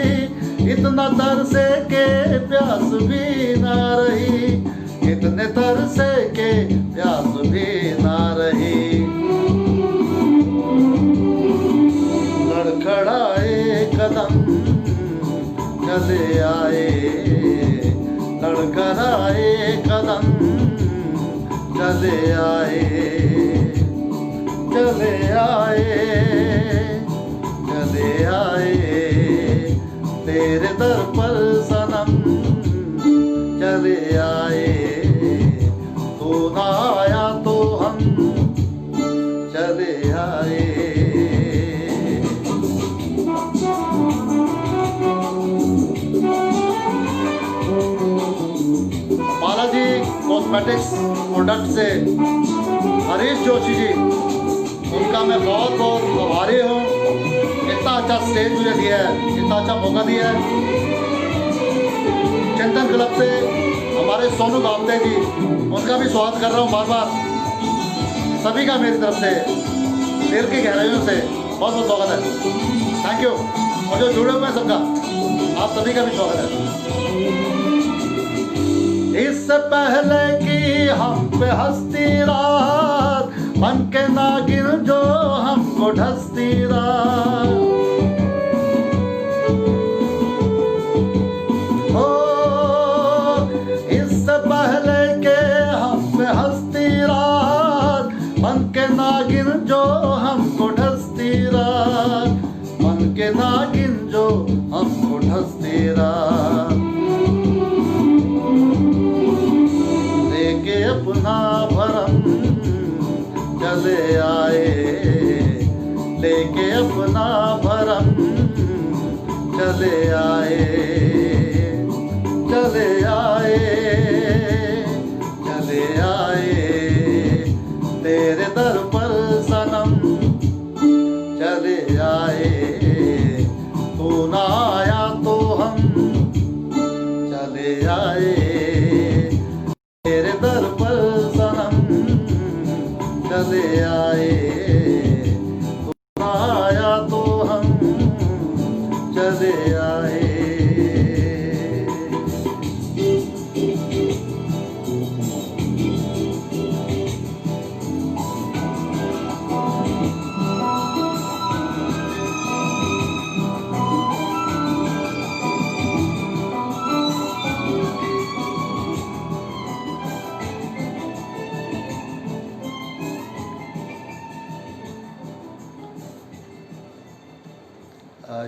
इतना तरसे के प्यास भी ना रही, इतने तरसे के प्यास भी ना रही। लड़खड़ाए कदम चले आए, लड़खड़ाए कदम चले आए, चले आए, चले आए। तेरे दर पर सनम चले आए, तू ना आया तो हम चले आए। बालाजी कॉस्मेटिक्स प्रोडक्ट से हरीश जोशी जी, उनका मैं बहुत बहुत आभारी हूँ। इतना अच्छा स्टेज मुझे दिया है, इतना अच्छा मौका दिया है। चिंतन क्लब से हमारे सोनू गावते जी, उनका भी स्वागत कर रहा हूँ बार बार। सभी का मेरी तरफ से दिल की गहराइयों से बहुत बहुत स्वागत है। Thank you. और जो जुड़े हुए हैं सबका, आप सभी का भी स्वागत है। इससे पहले कि हम पे हंसती रात, मन के नागिन जो हमको ढसती रात। ओ इससे पहले के हम पे हंसती रात, मन के नागिन जो हमको ढसती रात, मन के नागिन जो हमको ढसती रात। लेके अपना भरम चले आए, लेके अपना भरम चले आए, चले आए, चले आए। तेरे दर पर सनम चले आए, तू ना आया तो हम चले आए। तेरे दर पर सनम चले आए, तू ना आया तो हम चले आए।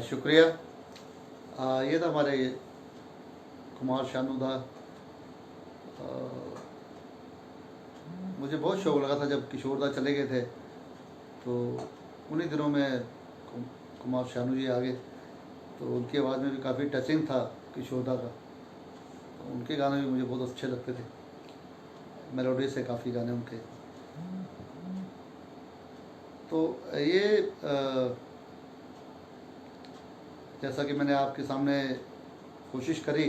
शुक्रिया। ये था हमारे कुमार शानू दा। मुझे बहुत शौक लगा था जब किशोर दा चले गए थे, तो उन्हीं दिनों में कुमार शानू जी आ गए, तो उनकी आवाज़ में भी काफ़ी टचिंग था किशोर दा का। तो उनके गाने भी मुझे बहुत अच्छे लगते थे, मेलोडी से काफ़ी गाने उनके। तो ये जैसा कि मैंने आपके सामने कोशिश करी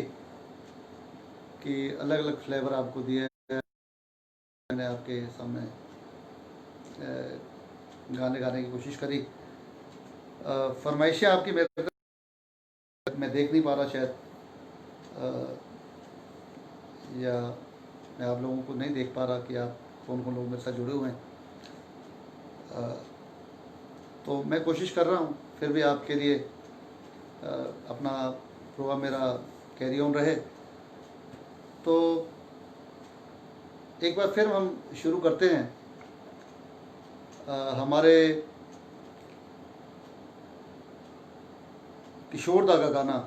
कि अलग अलग फ्लेवर आपको दिए, मैंने आपके सामने गाने गाने की कोशिश करी। फरमाइशें आपकी मेरे मैं देख नहीं पा रहा शायद, या मैं आप लोगों को नहीं देख पा रहा कि आप कौन कौन लोग मेरे साथ जुड़े हुए हैं। तो मैं कोशिश कर रहा हूँ फिर भी आपके लिए अपना प्रोग्राम मेरा कैरी ऑन रहे। तो एक बार फिर हम शुरू करते हैं हमारे किशोर दा का गाना,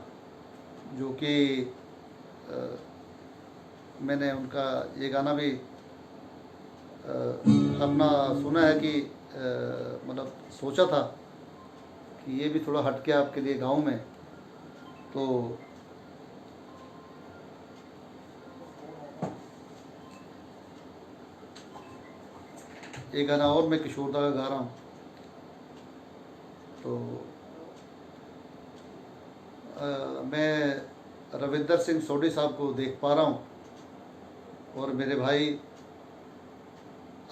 जो कि मैंने उनका ये गाना भी अपना सुना है कि मतलब सोचा था कि ये भी थोड़ा हट के आपके लिए गाँव में, तो एक गाना और मैं किशोर दा का गा रहा हूँ। तो मैं रविंदर सिंह सोडी साहब को देख पा रहा हूँ, और मेरे भाई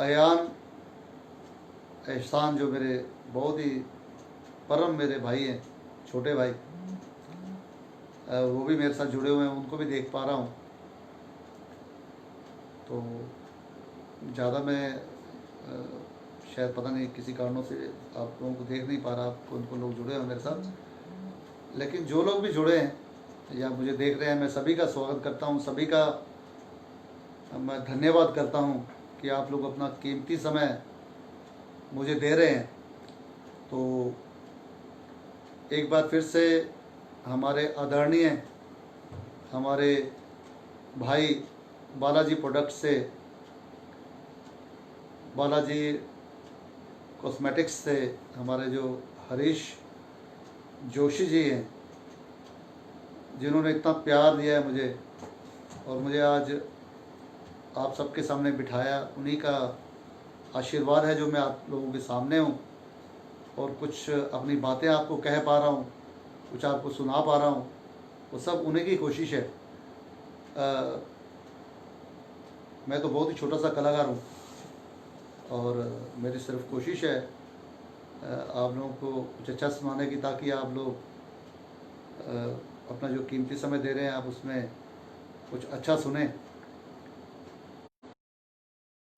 अयान एहसान, जो मेरे बहुत ही परम मेरे भाई हैं, छोटे भाई, वो भी मेरे साथ जुड़े हुए हैं, उनको भी देख पा रहा हूँ। तो ज़्यादा मैं शायद पता नहीं किसी कारणों से आप लोगों को देख नहीं पा रहा, आप कौन कौन लोग जुड़े हैं मेरे साथ, लेकिन जो लोग भी जुड़े हैं या मुझे देख रहे हैं, मैं सभी का स्वागत करता हूँ, सभी का मैं धन्यवाद करता हूँ कि आप लोग अपना कीमती समय मुझे दे रहे हैं। तो एक बार फिर से हमारे आदरणीय हमारे भाई बालाजी प्रोडक्ट से, बालाजी कॉस्मेटिक्स से हमारे जो हरीश जोशी जी हैं, जिन्होंने इतना प्यार दिया है मुझे और मुझे आज आप सबके सामने बिठाया, उन्हीं का आशीर्वाद है जो मैं आप लोगों के सामने हूँ और कुछ अपनी बातें आपको कह पा रहा हूँ, कुछ आपको सुना पा रहा हूँ, वो सब उन्हीं की कोशिश है। मैं तो बहुत ही छोटा सा कलाकार हूँ और मेरी सिर्फ कोशिश है आप लोगों को कुछ अच्छा सुनाने की, ताकि आप लोग अपना जो कीमती समय दे रहे हैं आप उसमें कुछ अच्छा सुने।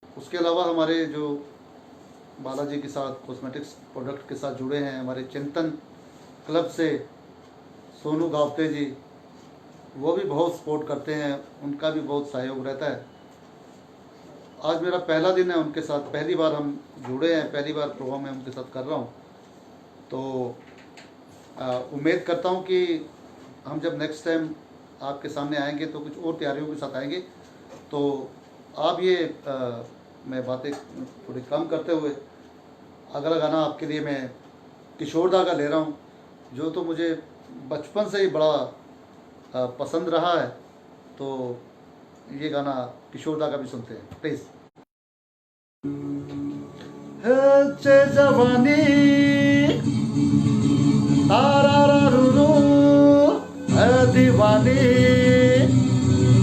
उसके अलावा हमारे जो बालाजी के साथ कॉस्मेटिक्स प्रोडक्ट के साथ जुड़े हैं, हमारे चिंतन क्लब से सोनू गावते जी, वो भी बहुत सपोर्ट करते हैं, उनका भी बहुत सहयोग रहता है। आज मेरा पहला दिन है उनके साथ, पहली बार हम जुड़े हैं, पहली बार प्रोग्राम मैं उनके साथ कर रहा हूँ। तो उम्मीद करता हूँ कि हम जब नेक्स्ट टाइम आपके सामने आएंगे तो कुछ और तैयारियों के साथ आएंगे। तो आप ये मैं बातें थोड़ी कम करते हुए अगला गाना आपके लिए मैं किशोर दा का ले रहा हूँ, जो तो मुझे बचपन से ही बड़ा पसंद रहा है। तो ये गाना किशोर दा का भी सुनते हैं प्लीज़। जवानी तारारूरू दीवानी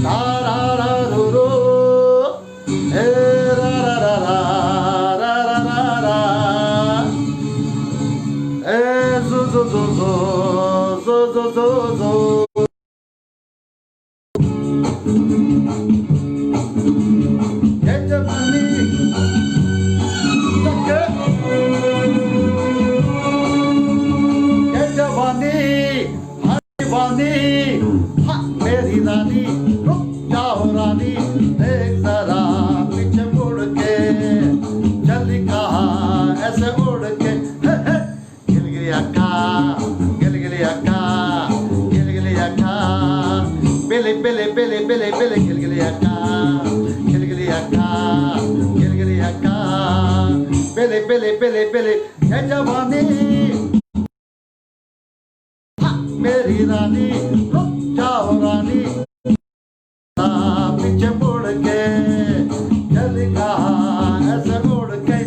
तारारूरू हे रा रा रा रा रा रा रा ए जो जो जो जो जो जो जो ये जवानी मेरी रानी रुक जाओ रानी, देख जरा पीछे मुड़ के, चली कहाँ ऐसे उड़ के, गिलगिली अक्का गिलगिली अक्का गिलगिली अक्का, बेले बेले बेले बेले बेले गिलगिली अक्का गिलगिली अक्का गिलगिली अक्का, बेले बेले बेले बेले ये जवानी मेरी रानी रुक जाओ रानी, पीछे मुड़ के, चल कहाँ ऐसे मुड़ के।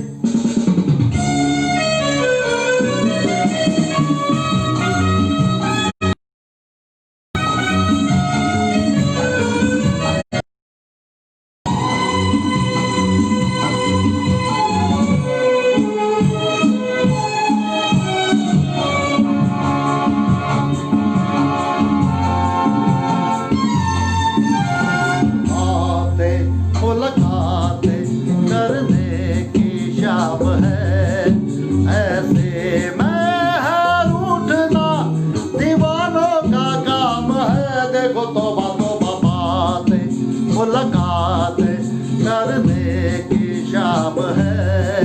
करने की शाम है,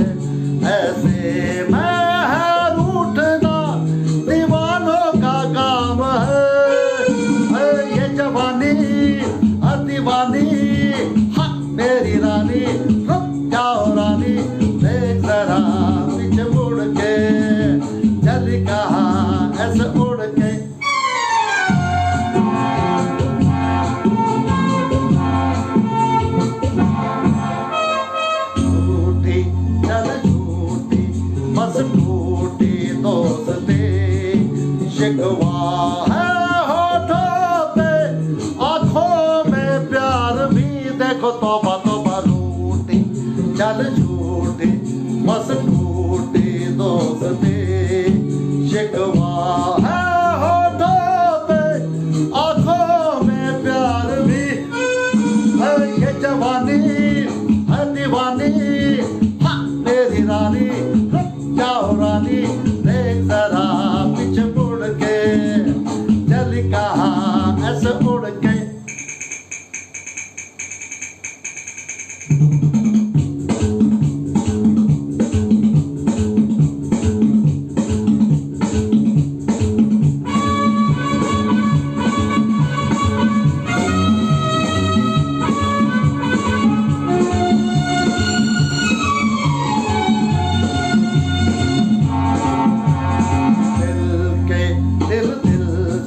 ऐसे में रूठना दीवानों का काम है। ये जवानी दीवानी, हाँ मेरी रानी, रुक जाओ रानी, देख जरा पीछे मुड़ के, चल कहाँ ऐसे उड़ के। झूठी चल झूठी बस टूटी दोस्ती, शिकवा है होठों पे, आंखों में प्यार भी, देखो तौबा तौबा रूठी चल झूठी बस टूटी दोस्ती, शिकवा है होठों पे, आंखों में प्यार भी। ये जवानी है दीवानी, हाँ मेरी रानी, रुक जाओ रानी, देख जरा पीछे मुड़ के, चल कहाँ ऐसे उड़ के। दिल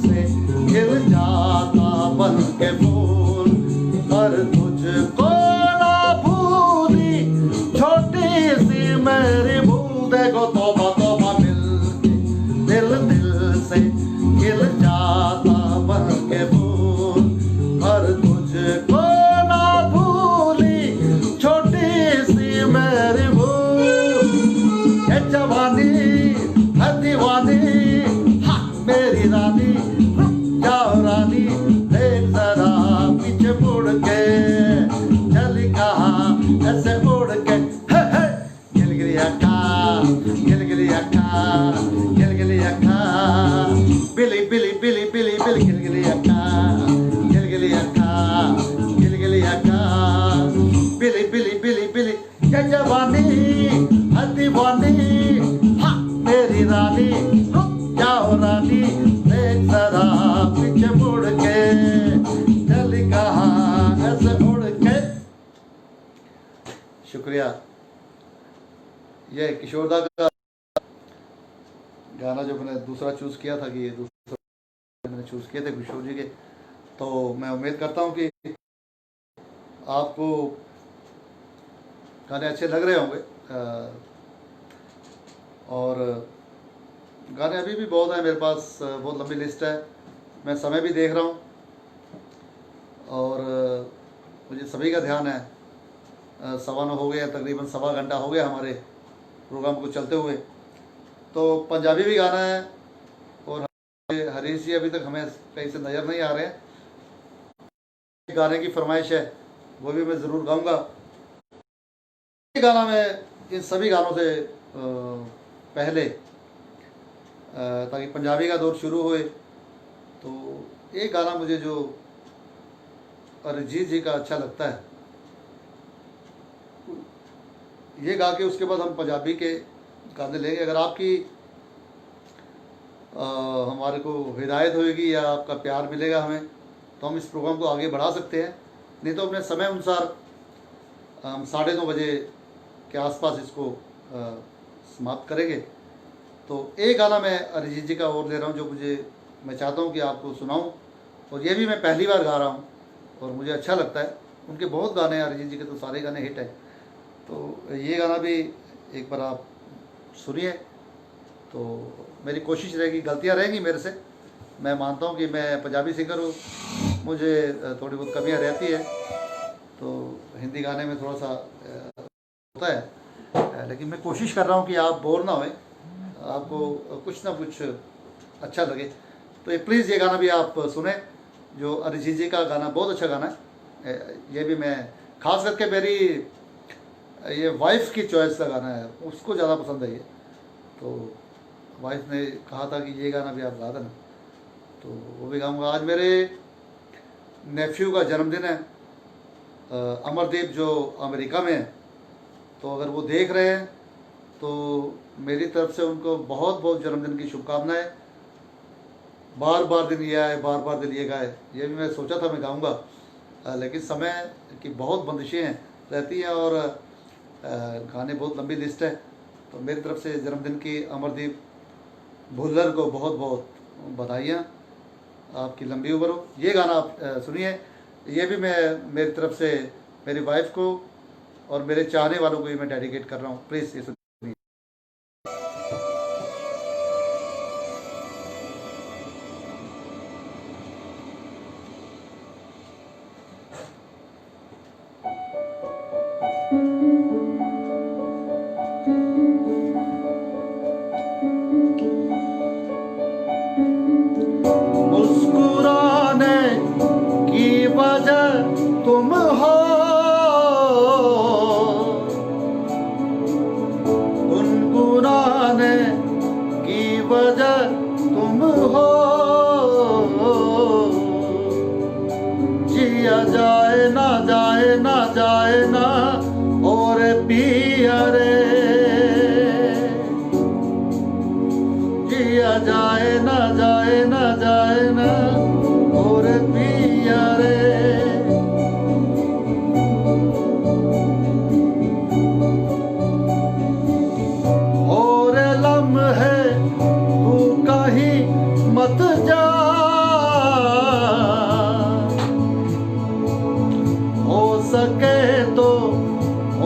से खिल जाता बन के फूल, पर तुझको ना भूली छोटी सी मेरी भूल, देखो तौबा तौबा मिलके दिल से खिल जाता बन के फूल, पर तुझको ना भूली छोटी सी मेरी भूल। ये जवानी है दीवानी, मेरी रानी, रुक जाओ रानी, देख जरा पीछे मुड़ के, चल कहाँ ऐसे उड़ के। गिलगिली अक्का गिलगिली अक्का गिलगिली अक्का, बिली बिली बिली बिली बिली, गिलगिली अक्का गिलगिली अक्का गिलगिली अक्का, बिली बिली बिली बिली। ये जवानी है दीवानी, हाँ मेरी रानी, रुक जाओ रानी, देख जरा पीछे मुड़ के, चल कहाँ ऐसे उड़ के। शुक्रिया। ये किशोरदा का गाना जो मैंने दूसरा चूज़ किया था, कि ये दूसरा मैंने चूज़ किए थे किशोर जी के, तो मैं उम्मीद करता हूँ कि आपको गाने अच्छे लग रहे होंगे। और गाने अभी भी बहुत हैं मेरे पास, बहुत लंबी लिस्ट है, मैं समय भी देख रहा हूँ, और मुझे सभी का ध्यान है। 9:15 हो गया, तकरीबन 1.25 घंटा हो गया हमारे प्रोग्राम को चलते हुए। तो पंजाबी भी गाना है, और हरीश जी अभी तक हमें कहीं से नज़र नहीं आ रहे हैं। गाने की फरमाइश है, वो भी मैं ज़रूर गाऊंगा। ये गाना मैं इन सभी गानों से पहले, ताकि पंजाबी का दौर शुरू हुए, तो एक गाना मुझे जो अरिजीत जी का अच्छा लगता है, ये गा के उसके बाद हम पंजाबी के गाने लेंगे। अगर आपकी हमारे को हिदायत होगी या आपका प्यार मिलेगा हमें, तो हम इस प्रोग्राम को आगे बढ़ा सकते हैं, नहीं तो अपने समय अनुसार हम 9:30 बजे के आसपास इसको समाप्त करेंगे। तो एक गाना मैं अरिजीत जी का और ले रहा हूँ, जो मैं चाहता हूँ कि आपको सुनाऊँ, और ये भी मैं पहली बार गा रहा हूँ और मुझे अच्छा लगता है। उनके बहुत गाने हैं, अरिजीत जी के तो सारे गाने हिट हैं, तो ये गाना भी एक बार आप सुनिए। तो मेरी कोशिश रहेगी, गलतियाँ रहेंगी मेरे से, मैं मानता हूँ कि मैं पंजाबी सिंगर हूँ, मुझे थोड़ी बहुत कमियाँ रहती है, तो हिंदी गाने में थोड़ा सा होता है, लेकिन मैं कोशिश कर रहा हूँ कि आप बोर ना होए, आपको कुछ ना कुछ अच्छा लगे। तो ये प्लीज़ ये गाना भी आप सुने, जो अरिजीत जी का गाना बहुत अच्छा गाना है। ये भी मैं खास करके मेरी ये वाइफ की चॉइस का गाना है, उसको ज़्यादा पसंद है ये, तो वाइफ ने कहा था कि ये गाना भी आप गा देना, तो वो भी गाऊंगा। आज मेरे नेफ्यू का जन्मदिन है, अमरदीप जो अमेरिका में है, तो अगर वो देख रहे हैं तो मेरी तरफ से उनको बहुत बहुत जन्मदिन की शुभकामनाएं। बार बार दिन ये आए, बार बार दिन ये गाए, ये भी मैं सोचा था मैं गाऊंगा, लेकिन समय की बहुत बंदिशें हैं रहती हैं और गाने बहुत लंबी लिस्ट है। तो मेरी तरफ से जन्मदिन की अमरदीप भुल्लर को बहुत बहुत बधाइयाँ, आपकी लंबी उम्र हो। ये गाना आप सुनिए, ये भी मैं मेरी तरफ से मेरी वाइफ को और मेरे चाहने वालों को ये मैं डेडिकेट कर रहा हूँ। प्लीज़ ये सुनिए। मुस्कुराने की वजह तुम हो, गुनगुनाने की वजह तुम हो, जिया जाए ना जाए ना जाए ना और पिया रे, जिया जाए ना जाए ना जाए ना और पिया रे। और लम्हे तू कहीं मत जा, हो सके तो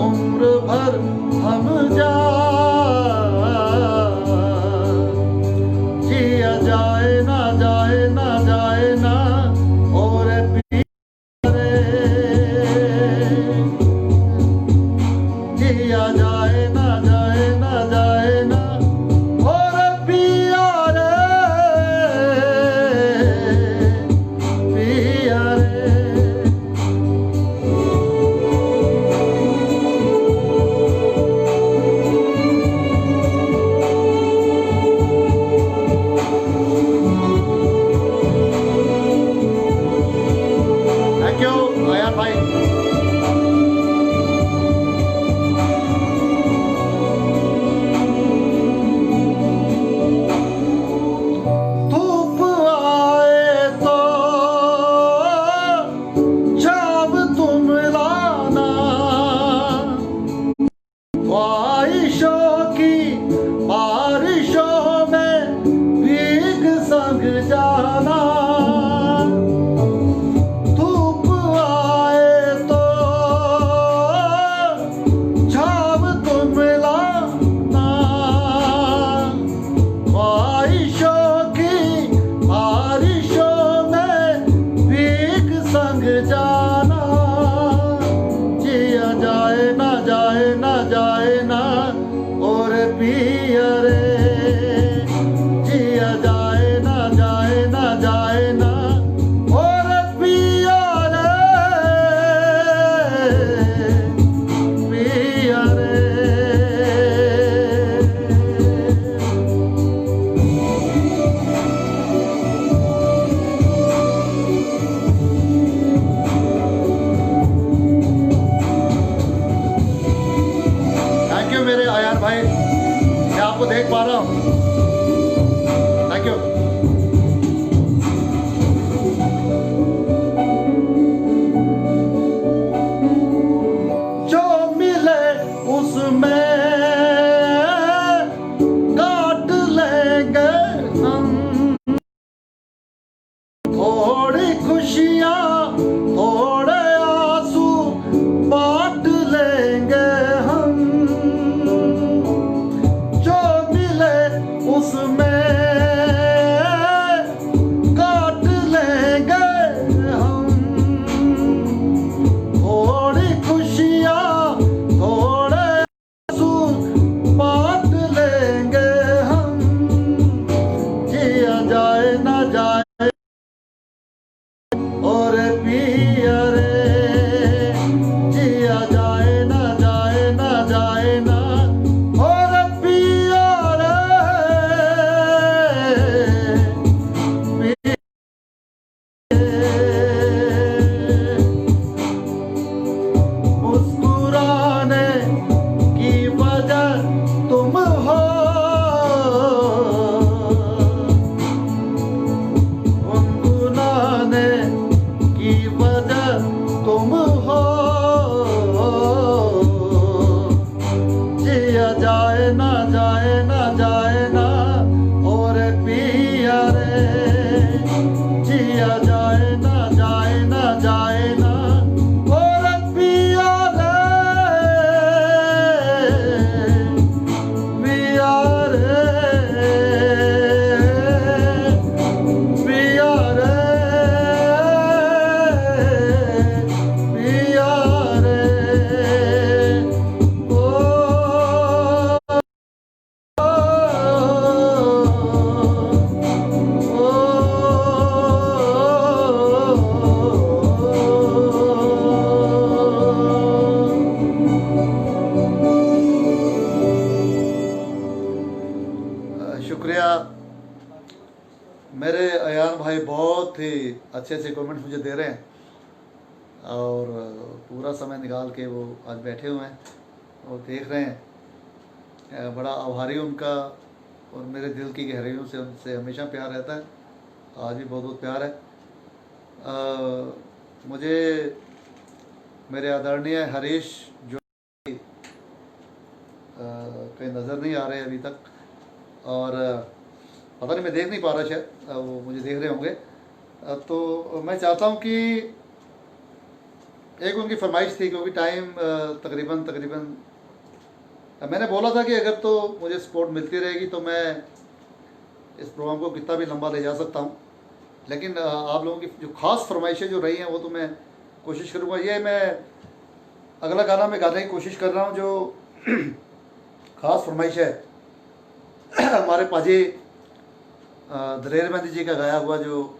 उम्र भर हम जा, जिया जाए ना जाए ना जाए ना और पिया रे, जिया जाए ना जाए ना जाए ना और पिया रे, पिया रे। थैंक यू आयान भाई। धूप आए तो छाव तुम लाना, ख्वाहिशों की बारिशों में भीग संग जाना। धूप आए तो छाव तुम लाना, ख्वाहिशों की बारिशों में भीग संग जाना, जिया जाए ना जाए ना जाए ना और पिया रे, जिया जाए ना जाए ना जाए ना और पिया रे, पिया रे। थैंक यू मेरे आयान भाई, मैं आपको देख पा रहा हूँ। Thank you. जो मिले उसमें काट लेंगे हम, थोड़ी खुशियाँ थोड़े आंसू बांट लेंगे हम। जो मिले बहुत ही अच्छे अच्छे कमेंट मुझे दे रहे हैं और पूरा समय निकाल के वो आज बैठे हुए हैं और देख रहे हैं। बड़ा आभारी हूँ उनका और मेरे दिल की गहराइयों से उनसे हमेशा प्यार रहता है, आज भी बहुत बहुत प्यार है। मुझे मेरे आदरणीय हरीश जो कहीं नज़र नहीं आ रहे अभी तक, और पता नहीं मैं देख नहीं पा रहा, शायद वो मुझे देख रहे होंगे। तो मैं चाहता हूँ कि एक उनकी फरमाइश थी, क्योंकि टाइम तकरीबन मैंने बोला था कि अगर तो मुझे सपोर्ट मिलती रहेगी तो मैं इस प्रोग्राम को कितना भी लंबा ले जा सकता हूँ, लेकिन आप लोगों की जो ख़ास फरमाइशें जो रही हैं वो तो मैं कोशिश करूँगा। ये मैं अगला गाना मैं गाने की कोशिश कर रहा हूँ जो ख़ास फरमाइश है हमारे पाजी दलेर मेहंदी जी का गाया हुआ, जो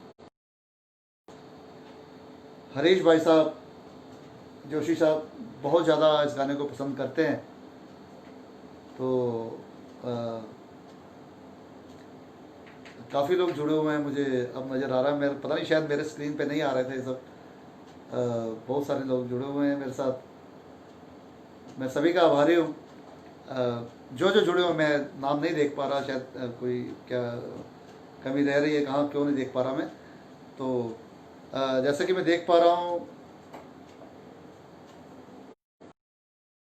हरीश भाई साहब जोशी साहब बहुत ज़्यादा इस गाने को पसंद करते हैं। तो काफ़ी लोग जुड़े हुए हैं, मुझे अब नज़र आ रहा है, मेरे पता नहीं शायद मेरे स्क्रीन पे नहीं आ रहे थे सब। बहुत सारे लोग जुड़े हुए हैं मेरे साथ, मैं सभी का आभारी हूँ। जो जो जुड़े हुए, मैं नाम नहीं देख पा रहा, शायद कोई क्या कमी रह रही है, कहाँ क्यों नहीं देख पा रहा मैं। तो जैसे कि मैं देख पा रहा हूँ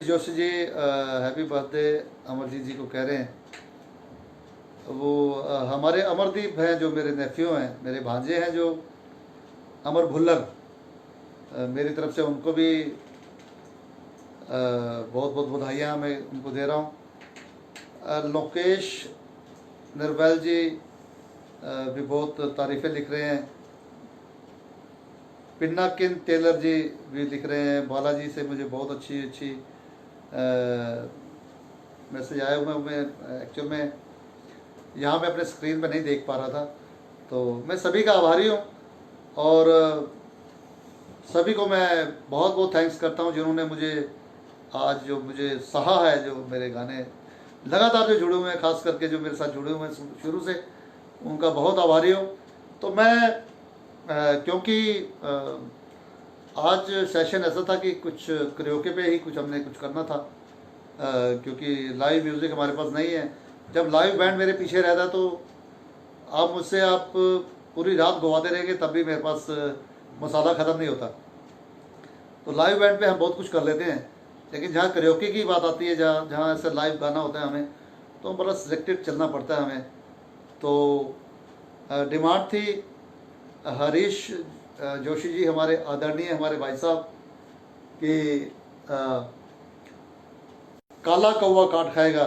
जोशी जी हैप्पी बर्थडे अमरजीत जी को कह रहे हैं। वो हमारे अमरदीप हैं जो मेरे नेफ्यू हैं, मेरे भांजे हैं जो अमर भुल्लर, मेरी तरफ से उनको भी बहुत बहुत बधाइयाँ मैं उनको दे रहा हूँ। लोकेश निर्वैल जी भी बहुत तारीफ़ें लिख रहे हैं। पिन्नाकिन टेलर जी भी लिख रहे हैं, बालाजी से मुझे बहुत अच्छी मैसेज आया हुआ। मैं एक्चुअल में यहाँ मैं अपने स्क्रीन पे नहीं देख पा रहा था, तो मैं सभी का आभारी हूँ और सभी को मैं बहुत बहुत थैंक्स करता हूँ जिन्होंने मुझे आज जो मुझे सहा है, जो मेरे गाने लगातार जो जुड़े हुए हैं, ख़ास करके जो मेरे साथ जुड़े हुए हैं शुरू से, उनका बहुत आभारी हूँ। तो मैं क्योंकि आज सेशन ऐसा था कि कुछ करियोके पे ही कुछ हमने कुछ करना था, क्योंकि लाइव म्यूज़िक हमारे पास नहीं है। जब लाइव बैंड मेरे पीछे रहता है तो आप मुझसे आप पूरी रात गवाते रहेंगे तब भी मेरे पास मसाला ख़त्म नहीं होता। तो लाइव बैंड पे हम बहुत कुछ कर लेते हैं, लेकिन जहाँ करियोके की बात आती है, जहाँ ऐसे लाइव गाना होता है हमें, तो बड़ा सिलेक्टेड चलना पड़ता है हमें। तो डिमांड थी हरीश जोशी जी, हमारे आदरणीय हमारे भाई साहब, कि काला कौवा काट खाएगा।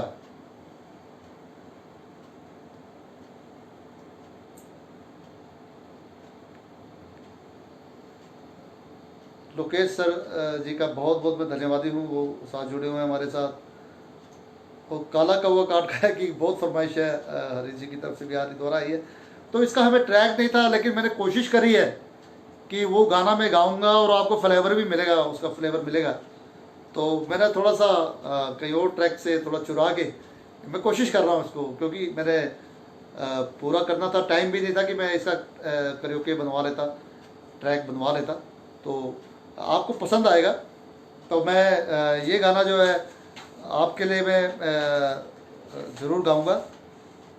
लोकेश सर जी का बहुत बहुत मैं धन्यवादी हूँ, वो साथ जुड़े हुए हैं हमारे साथ। और काला कौवा काट खाया की बहुत फरमाइश है, हरीश जी की तरफ से भी आज दोहरा आई है। तो इसका हमें ट्रैक नहीं था, लेकिन मैंने कोशिश करी है कि वो गाना मैं गाऊंगा और आपको फ्लेवर भी मिलेगा, उसका फ्लेवर मिलेगा। तो मैंने थोड़ा सा कहीं और ट्रैक से थोड़ा चुरा के मैं कोशिश कर रहा हूँ इसको, क्योंकि मैंने पूरा करना था, टाइम भी नहीं था कि मैं इसका करियोके बनवा लेता, ट्रैक बनवा लेता। तो आपको पसंद आएगा। तो मैं ये गाना जो है आपके लिए मैं ज़रूर गाऊंगा,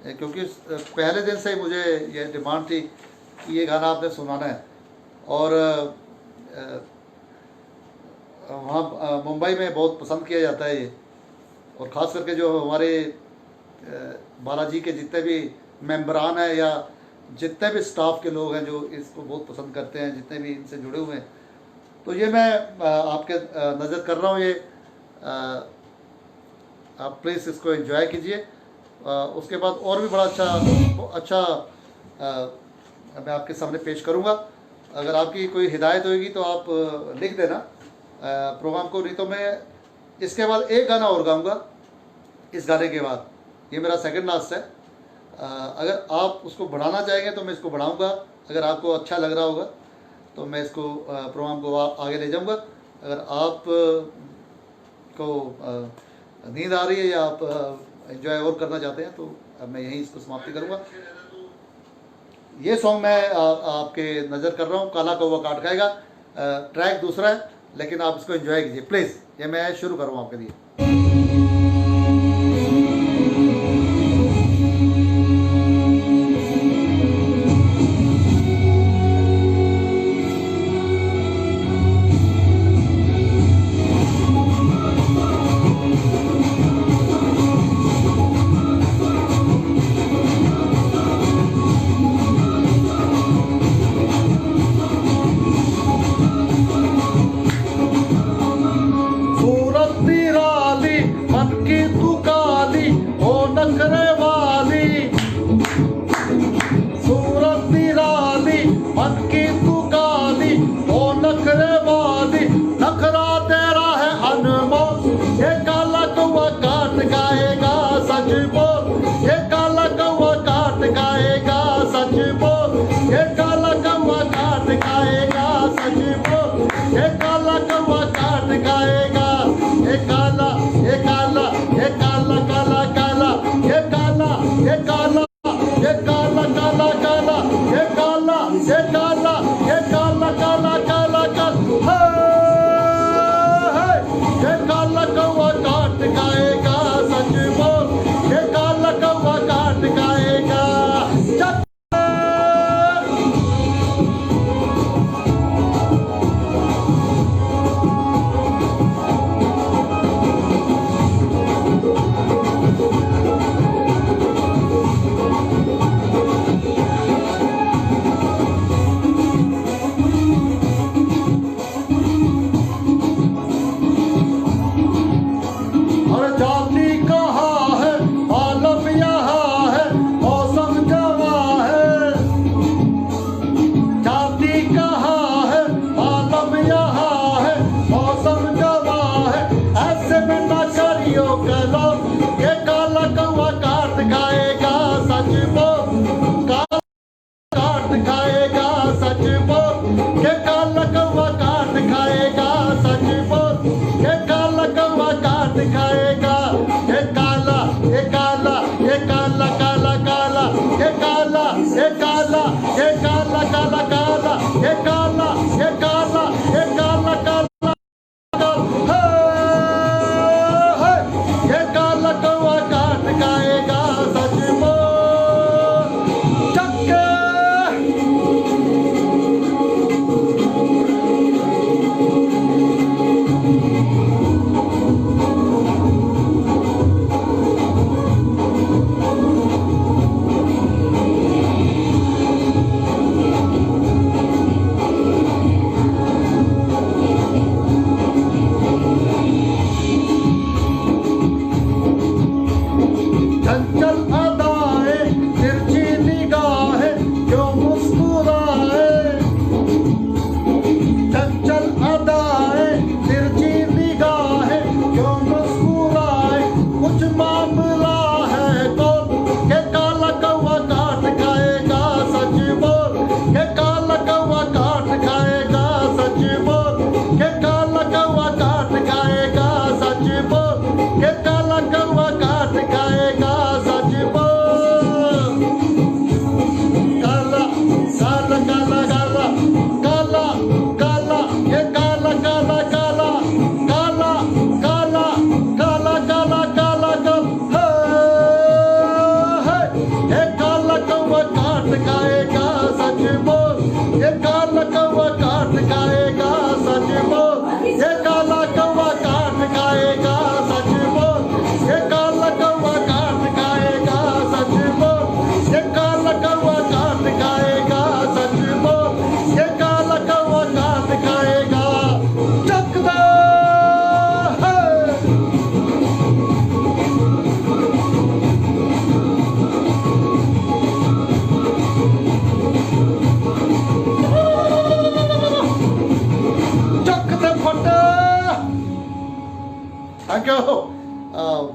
क्योंकि पहले दिन से ही मुझे ये डिमांड थी कि ये गाना आपने सुनाना है। और वहाँ मुंबई में बहुत पसंद किया जाता है ये, और ख़ास करके जो हमारे बालाजी के जितने भी मेंबरान हैं या जितने भी स्टाफ के लोग हैं जो इसको बहुत पसंद करते हैं, जितने भी इनसे जुड़े हुए हैं, तो ये मैं आपके नज़र कर रहा हूँ। ये आप प्लीज़ इसको एंजॉय कीजिए। उसके बाद और भी बड़ा अच्छा मैं आपके सामने पेश करूँगा। अगर आपकी कोई हिदायत होगी तो आप लिख देना प्रोग्राम को, नहीं तो मैं इसके बाद एक गाना और गाऊँगा इस गाने के बाद। ये मेरा सेकंड लास्ट है। अगर आप उसको बढ़ाना चाहेंगे तो मैं इसको बढ़ाऊँगा, अगर आपको अच्छा लग रहा होगा तो मैं इसको प्रोग्राम को आगे ले जाऊँगा। अगर आप को नींद आ रही है या आप एंजॉय और करना चाहते हैं तो अब मैं यहीं इसको समाप्ति करूँगा। ये सॉन्ग मैं आपके नज़र कर रहा हूँ, काला कौवा काट खाएगा। ट्रैक दूसरा है, लेकिन आप इसको एंजॉय कीजिए प्लीज़। ये मैं शुरू कर रहा हूँ आपके लिए।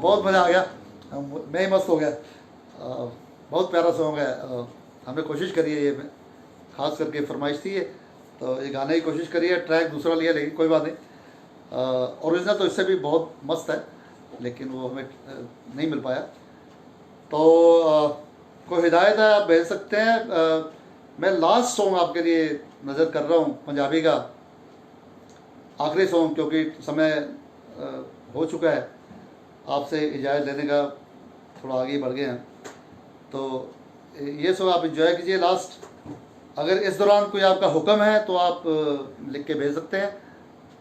बहुत मज़ा आ गया, मैं ही मस्त हो गया। बहुत प्यारा सॉन्ग है। हमने कोशिश करी है, ये में ख़ास करके फरमाइश थी ये, तो ये गाने की कोशिश करी है। ट्रैक दूसरा लिया, लेकिन कोई बात नहीं। ओरिजिनल तो इससे भी बहुत मस्त है, लेकिन वो हमें नहीं मिल पाया। तो कोई हिदायत है आप भेज सकते हैं मैं लास्ट सॉन्ग आपके लिए नज़र कर रहा हूँ पंजाबी का, आखिरी सॉन्ग, क्योंकि समय हो चुका है, आपसे इजाज़त लेने का थोड़ा आगे बढ़ गए हैं। तो ये सॉन्ग आप इंजॉय कीजिए लास्ट। अगर इस दौरान कोई आपका हुक्म है तो आप लिख के भेज सकते हैं।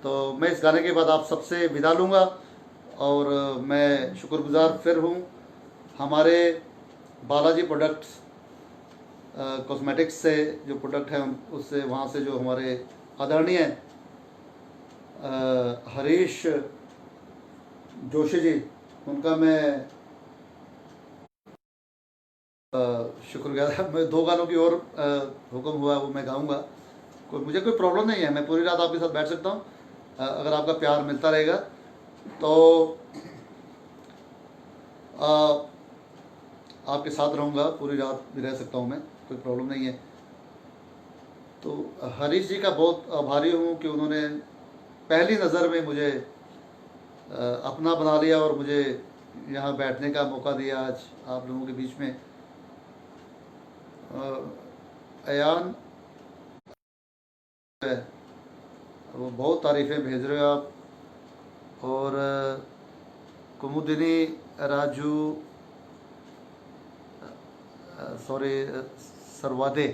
तो मैं इस गाने के बाद आप सबसे विदा लूँगा, और मैं शुक्रगुजार फिर हूँ हमारे बालाजी प्रोडक्ट्स कॉस्मेटिक्स से, जो प्रोडक्ट हैं उससे, वहाँ से जो हमारे आदरणीय हरीश जोशी जी, उनका मैं शुक्रगुजार। मैं 2 गानों की और हुक्म हुआ वो मैं गाऊंगा। मुझे कोई प्रॉब्लम नहीं है, मैं पूरी रात आपके साथ बैठ सकता हूँ अगर आपका प्यार मिलता रहेगा तो। आपके साथ रहूँगा, पूरी रात भी रह सकता हूँ मैं, कोई प्रॉब्लम नहीं है। तो हरीश जी का बहुत आभारी हूँ कि उन्होंने पहली नज़र में मुझे अपना बना लिया और मुझे यहाँ बैठने का मौका दिया आज आप लोगों के बीच में। अयान, वो बहुत तारीफ़ें भेज रहे हो आप, और कुमुदिनी राजू, सॉरी सरवादे,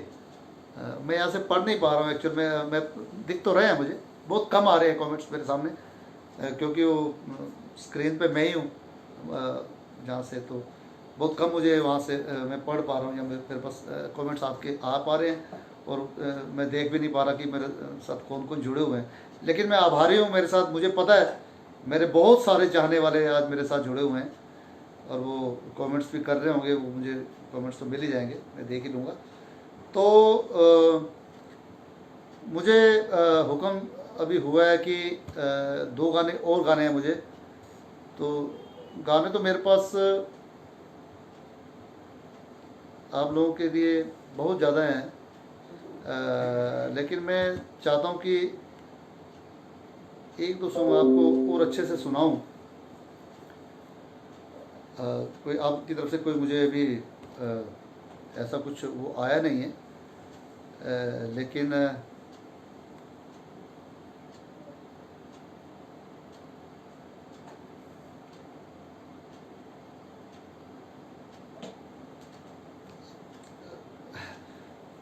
मैं यहाँ से पढ़ नहीं पा रहा हूँ एक्चुअल में। मैं दिख तो रहे हैं, मुझे बहुत कम आ रहे हैं कमेंट्स मेरे सामने, क्योंकि वो स्क्रीन पे मैं ही हूँ जहाँ से, तो बहुत कम मुझे वहाँ से मैं पढ़ पा रहा हूँ, या मेरे पास कमेंट्स आपके आ पा रहे हैं, और मैं देख भी नहीं पा रहा कि मेरे साथ कौन कौन जुड़े हुए हैं। लेकिन मैं आभारी हूँ, मेरे साथ, मुझे पता है मेरे बहुत सारे चाहने वाले आज मेरे साथ जुड़े हुए हैं, और वो कमेंट्स भी कर रहे होंगे, वो मुझे कमेंट्स तो मिल ही जाएंगे, मैं देख ही लूँगा। तो मुझे हुक्म अभी हुआ है कि 2 गाने और गाने हैं मुझे। तो गाने तो मेरे पास आप लोगों के लिए बहुत ज़्यादा हैं, लेकिन मैं चाहता हूँ कि 1-2 सॉन्ग आपको और अच्छे से सुनाऊँ। कोई आपकी तरफ से कोई मुझे अभी ऐसा कुछ वो आया नहीं है, लेकिन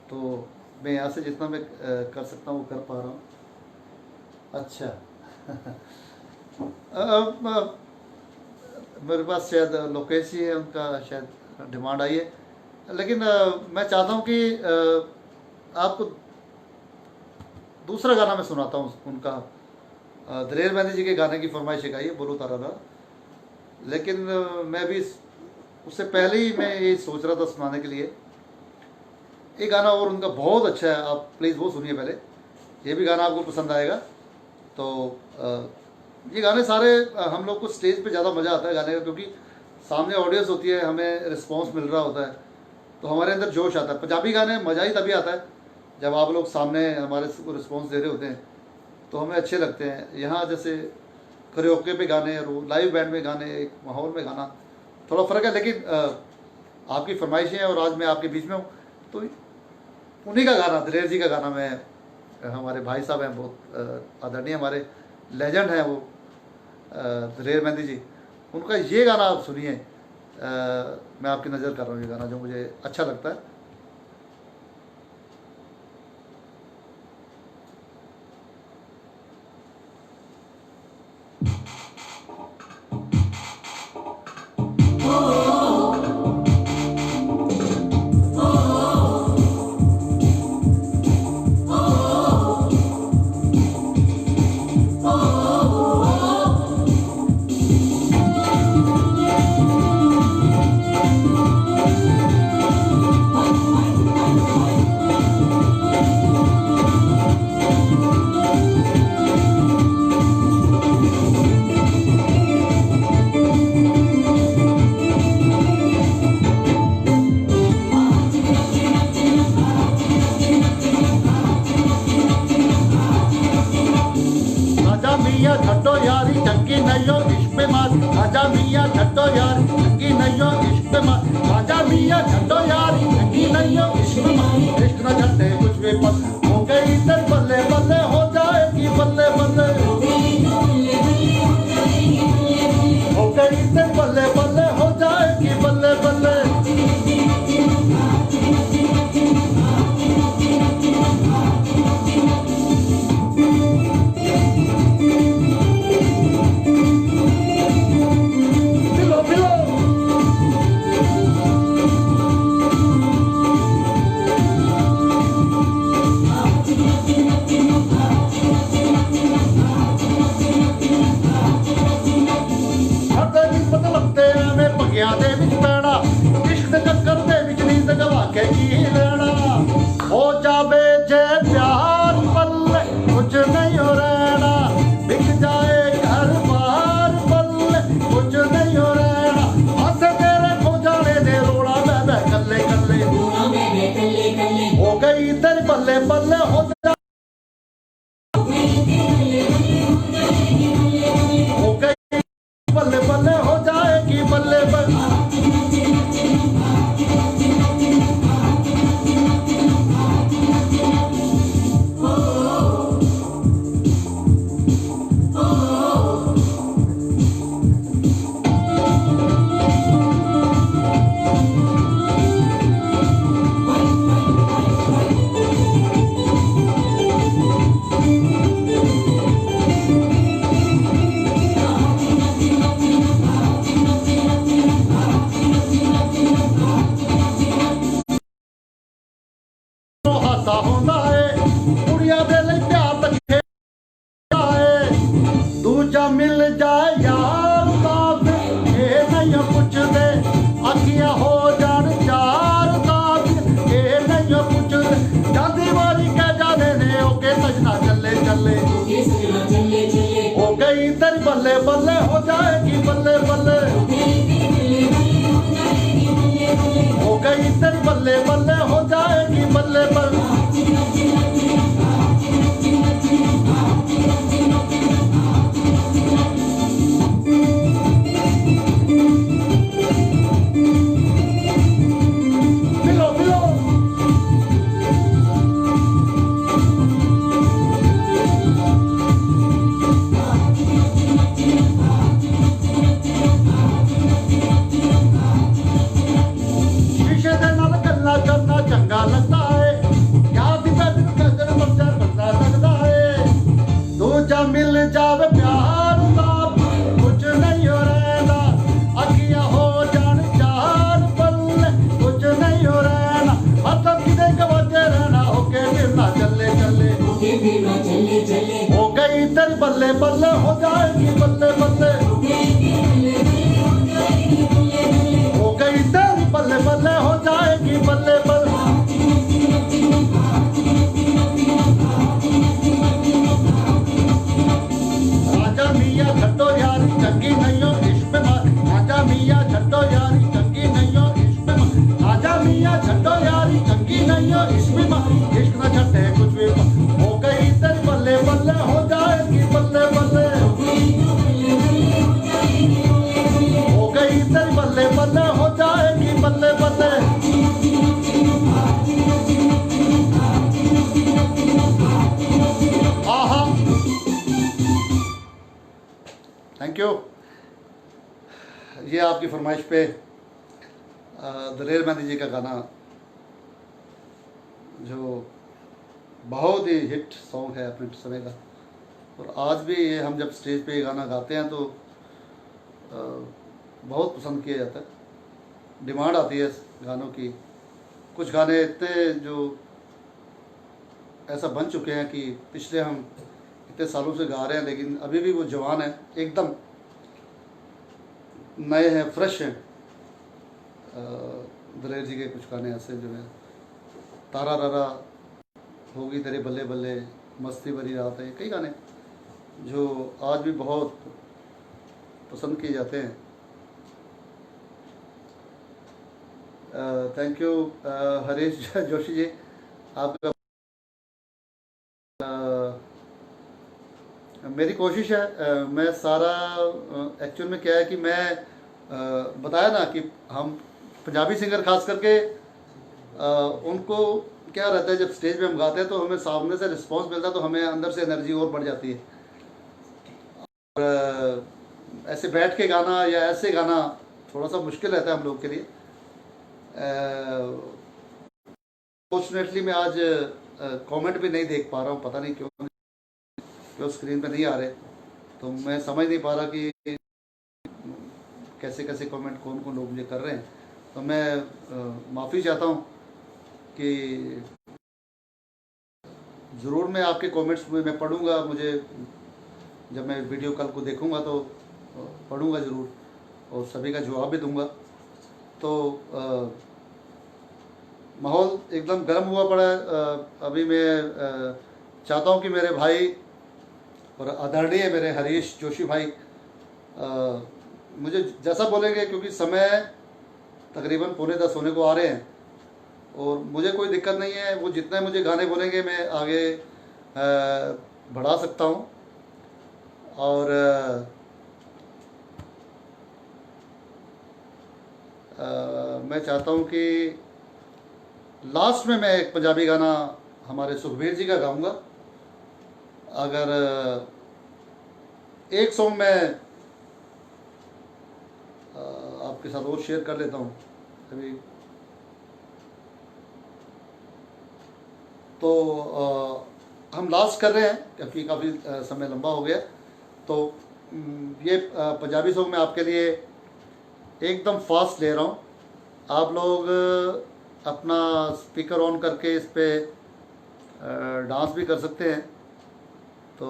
तो मैं यहाँ से जितना मैं कर सकता हूँ वो कर पा रहा हूँ। अच्छा मेरे पास शायद लोकेश जी है, उनका शायद डिमांड आई है, लेकिन मैं चाहता हूँ कि आपको दूसरा गाना मैं सुनाता हूँ उनका। दलेर मेहंदी जी के गाने की फरमाइश आई है, बोलो तारा दा। लेकिन मैं भी उससे पहले ही मैं ये सोच रहा था सुनाने के लिए एक गाना, और उनका बहुत अच्छा है, आप प्लीज़ वो सुनिए पहले, ये भी गाना आपको पसंद आएगा। तो ये गाने सारे हम लोग को स्टेज पे ज़्यादा मज़ा आता है गाने का, क्योंकि सामने ऑडियंस होती है, हमें रिस्पांस मिल रहा होता है, तो हमारे अंदर जोश आता है। पंजाबी गाने मज़ा ही तभी आता है जब आप लोग सामने हमारे रिस्पांस दे रहे होते हैं, तो हमें अच्छे लगते हैं। यहाँ जैसे करियोके पे गाने और लाइव बैंड में गाने, एक माहौल में गाना, थोड़ा फ़र्क है। लेकिन आपकी फरमाइशें हैं और आज मैं आपके बीच में हूँ, तो उन्हीं का गाना, दलेर जी का गाना, मैं, हमारे भाई साहब हैं, बहुत आदरणीय हमारे लेजेंड हैं वो, दलेर मेहंदी जी, उनका ये गाना आप सुनिए। मैं आपकी नज़र कर रहा हूँ ये गाना, जो मुझे अच्छा लगता है। छठो यारी चंगी नयो इश्क मार, राजा मियाँ छठो यारी चंगी नयो इश्क मार, राजा मियाँ छठो यारी चंगी नयो इश्क मार, कृष्ण वाकिया दे विच पैना, इश्क दे चक्कर दे विच नींद गवा के की लेना। हो जावे जे प्यार पल्ले कुछ नहीं हो रहना, बिक जाए घर बार पल्ले कुछ नहीं हो रहना। हंस तेरे खो जाने दे रोना बह कल्ले कल्ले, हो गई तेरी बल्ले बल्ले हो जा, हो गई बल्ले बल्ले हो जाएगी बल्ले बल्ले। होंदा है कुड़िया दे लई प्यार तक खेलदा है, दूजा मिल जाए यार ताब ये नहीं पुछदे, अखियां हो जान चार ताब ये नहीं पुछदे। जादी वाली कह जाने ने ओके सजना चले चले, हो गई तेरी बल्ले बल्ले हो जाएगी बल्ले बल्ले, हो गई तेरी बल्ले बल्ले हो जाएगी बल्ले बल्ले। करना चंगा लगता है, याद नजर बनता लगता है, दूजा मिल जावे प्यार बाप कुछ नहीं हो रहना, अखियां हो जान चार पल्ले कुछ नहीं हो रहना। मतलब किधर गवाते रहना होके फिरना चले चले, हो गई तेरी बल्ले बल्ले हो जाएगी बल्ले बल्ले, हो गई तेरी बल्ले बल्ले हो जाएगी बल्ले बल्ले। राजा मियाँ छड्डो यारी चंगी नहीं हो इश्क में मार, राजा मियाँ छड्डो यारी चंगी नहीं हो इश्क में मार, राजा मियाँ छड्डो यारी चंगी नहीं हो इश्क में मार, इश्क न छड्डे कुछ भी हो गई तेरी बल्ले बल्ले हो जाएगी बल्ले बल्ले, हो गई तेरी बल्ले बल्ले हो जाएगी बल्ले बल्ले। आहा थैंक यू। ये आपकी फरमाइश पे दलेर मेहंदी जी का गाना जो बहुत ही हिट सॉन्ग है अपने समय का, और आज भी ये हम जब स्टेज पे ये गाना गाते हैं तो बहुत पसंद किया जाता है, डिमांड आती है गानों की। कुछ गाने इतने जो ऐसा बन चुके हैं कि पिछले हम इतने सालों से गा रहे हैं लेकिन अभी भी वो जवान है, एकदम नए हैं, फ्रेश हैं। दलेर जी के कुछ गाने ऐसे जो हैं, तारा रारा होगी तेरे बल्ले बल्ले, मस्ती भरी रात है, कई गाने जो आज भी बहुत पसंद किए जाते हैं। थैंक यू हरीश जोशी जी, आपका मेरी कोशिश है मैं सारा एक्चुअल में क्या है कि मैं बताया ना कि हम पंजाबी सिंगर खास करके उनको क्या रहता है जब स्टेज पे हम गाते हैं तो हमें सामने से रिस्पांस मिलता है तो हमें अंदर से एनर्जी और बढ़ जाती है। और ऐसे बैठ के गाना या ऐसे गाना थोड़ा सा मुश्किल रहता है हम लोग के लिए। फॉर्चुनेटली मैं आज कमेंट भी नहीं देख पा रहा हूँ, पता नहीं क्यों स्क्रीन पे नहीं आ रहे, तो मैं समझ नहीं पा रहा कि कैसे कैसे कमेंट कौन कौन लोग मुझे कर रहे हैं। तो मैं माफ़ी चाहता हूँ कि ज़रूर मैं आपके कमेंट्स में मैं पढ़ूँगा, मुझे जब मैं वीडियो कल को देखूँगा तो पढ़ूँगा ज़रूर और सभी का जवाब भी दूँगा। तो माहौल एकदम गर्म हुआ पड़ा है। अभी मैं चाहता हूँ कि मेरे भाई और आदरणीय मेरे हरीश जोशी भाई मुझे जैसा बोलेंगे, क्योंकि समय तकरीबन 9:45 होने को आ रहे हैं और मुझे कोई दिक्कत नहीं है। वो जितने मुझे गाने बोलेंगे मैं आगे बढ़ा सकता हूँ। और मैं चाहता हूँ कि लास्ट में मैं एक पंजाबी गाना हमारे सुखबीर जी का गाऊंगा। अगर एक सॉन्ग मैं आपके साथ और शेयर कर लेता हूँ अभी। तो हम लास्ट कर रहे हैं क्योंकि काफ़ी समय लंबा हो गया। तो ये पंजाबी सॉन्ग मैं आपके लिए एकदम फास्ट ले रहा हूँ। आप लोग अपना स्पीकर ऑन करके इस पे डांस भी कर सकते हैं। तो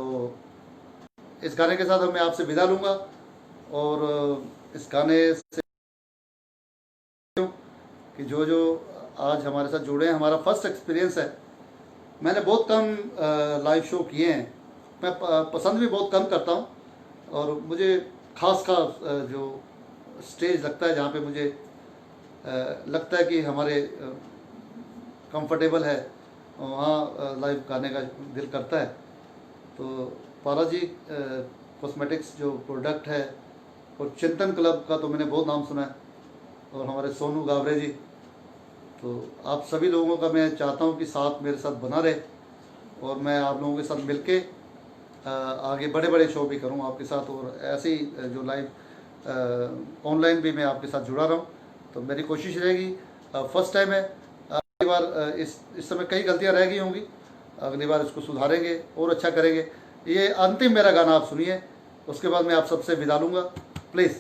इस गाने के साथ मैं आपसे विदा लूँगा और इस गाने से कि जो जो आज हमारे साथ जुड़े हैं, हमारा फर्स्ट एक्सपीरियंस है। मैंने बहुत कम लाइव शो किए हैं, मैं पसंद भी बहुत कम करता हूँ और मुझे खास जो स्टेज लगता है जहाँ पे मुझे लगता है कि हमारे कंफर्टेबल है, वहाँ लाइव गाने का दिल करता है। तो पारा जी कॉस्मेटिक्स जो प्रोडक्ट है और चिंतन क्लब का तो मैंने बहुत नाम सुना है, और हमारे सोनू गावरे जी। तो आप सभी लोगों का मैं चाहता हूँ कि साथ मेरे साथ बना रहे और मैं आप लोगों के साथ मिलके आगे बड़े बड़े शो भी करूँ आपके साथ, और ऐसे ही जो लाइव ऑनलाइन भी मैं आपके साथ जुड़ा रहा हूँ। तो मेरी कोशिश रहेगी, फर्स्ट टाइम है, अगली बार इस समय कई गलतियाँ रह गई होंगी, अगली बार इसको सुधारेंगे और अच्छा करेंगे। ये अंतिम मेरा गाना आप सुनिए, उसके बाद मैं आप सबसे विदा लूँगा। प्लीज़।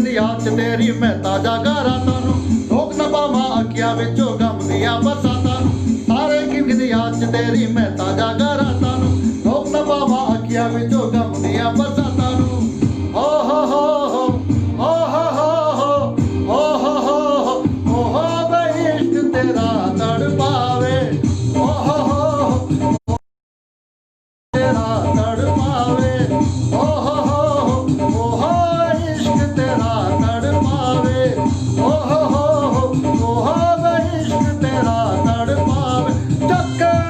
याद तेरी मैं ताजा गारा तानू रोक न पावा अखियां विचों गम दिया बरसातां सारे किंग दी याद तेरी मैं ताजा गारा तानू रोक न पावा अखियां विचों गम दिया बरसातां हो हो हो हो हो हो हो हो हो हो बे इश्क तेरा तड़पावे हो हो तेरा तड़पावे हो हो इश्क तेरा तड़पावे हो इश्क तेरा तड़पावे चक्कर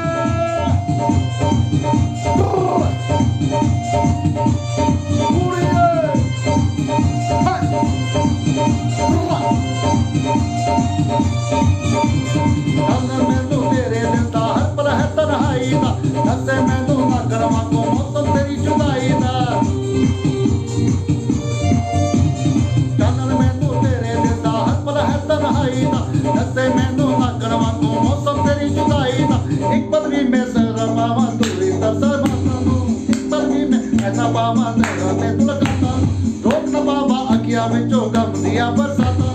मैनू तेरे दिता हर पल है तन्हाई दा दसे मैनू ना करवा को मौसम तेरी जुदाई दा मैनू तेरे दिता हर पल है तन्हाई दा दसे मैनू ना करवा को मौसम तेरी जुदाई दा एक पल भी मैं शर्मावा दूरी तरस मानू एक पल भी मैं ऐसा पावा तेरा मैं तुलकाता रोक न पावा अखियां विचों गम दिया बरसाता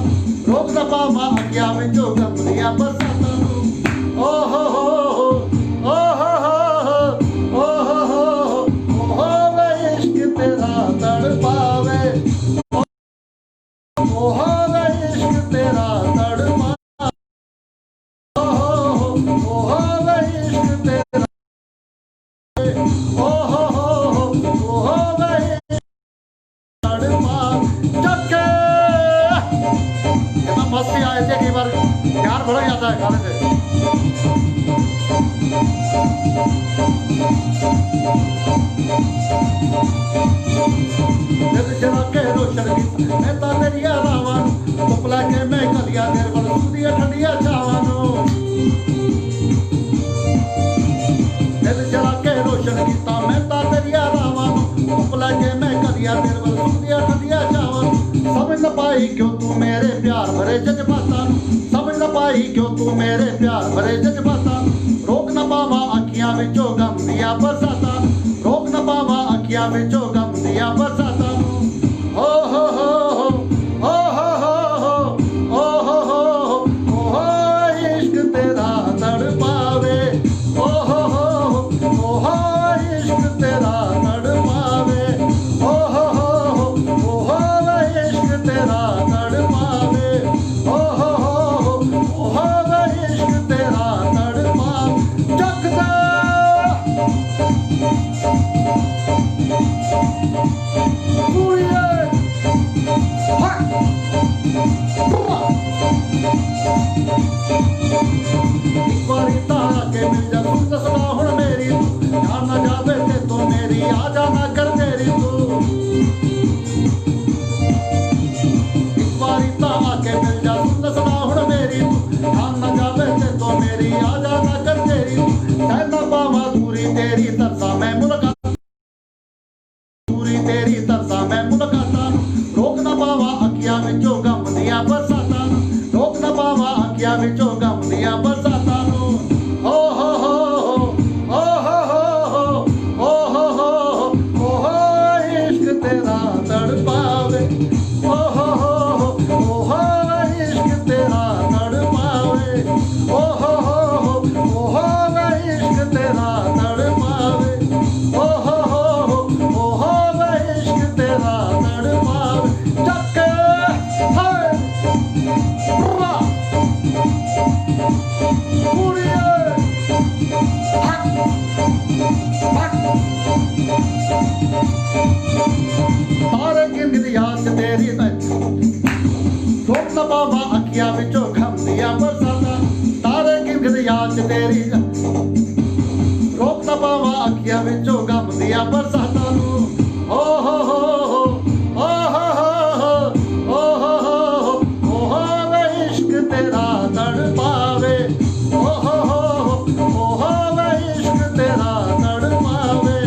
रोक न पावा अखियां विचों गम दिया बरसाता ओ हो हो ओ हो हो वे इश्क तेरा तड़पावे ओ हो वे इश्क तेरा तड़पावे ओ हो वे इश्क तेरा ओ हो वे तड़पावे कितना मस्ती आए थे, कई बार ध्यान भड़क जाता है गाने से। दिल जला के रोशन कीता मैं तां तेरिया रावां नूं धुप लैके मैं गलियां तेरे कोल सुदियां ठंडियां छावां नूं दिल जला के रोशन कीता मैं तां तेरिया रावां नूं धुप भरे जज्बातां समझ ना पाई क्यों तू मेरे प्यार भरे जज्बातां रोक ना पावा अखियां विचों गम दिया बरसातां रोक ना पावा अखियां विचों गम दिया बरसातां हो हो हो हो हो हो हो हो हो हो इश्क तेरा तड़पावे ओ हो इश्क तेरा तड़पावे ओ हो इश्क तेरा तड़पावे ओ हो इश्क तेरा तड़पावे जगदा एक बारी तारा के मिल जा तू दसदा हुण मेरी तू जान ना जावे ते तो मेरी आ जाना कर तेरी तू एक बारी तारा के मिल जा तू दसदा हुण मेरी तू जान ना जावे ते तो मेरी आ जाना कर तेरी तू कहना पावा दूरी तेरी तरसा मैं मुलाकात दूरी तेरी तरसा मैं मुलाकातां रोक ना पावा अखियां विचों गम दिया बरसातां रोक ना पावा अखियां विचों गम दिया बरसातां हो हो हो हो हो हो हो हो हो इश्क तेरा तड़पावे ओ हो इश्क तेरा तड़पावे ओ हो इश्क तेरा तड़पावे ओ हो इश्क तेरा तड़पावे चक्के हाय तारे गिन याद तेरी रोक ना पावा अखियां विचों गम दिया बरसातां तारे गिन याद तेरी रोक ना पावा अखियां विचों गम दिया बरसातां हो हो हो हो हो हो हो इश्क तेरा तड़पावे ओ हो इश्क तेरा तड़पावे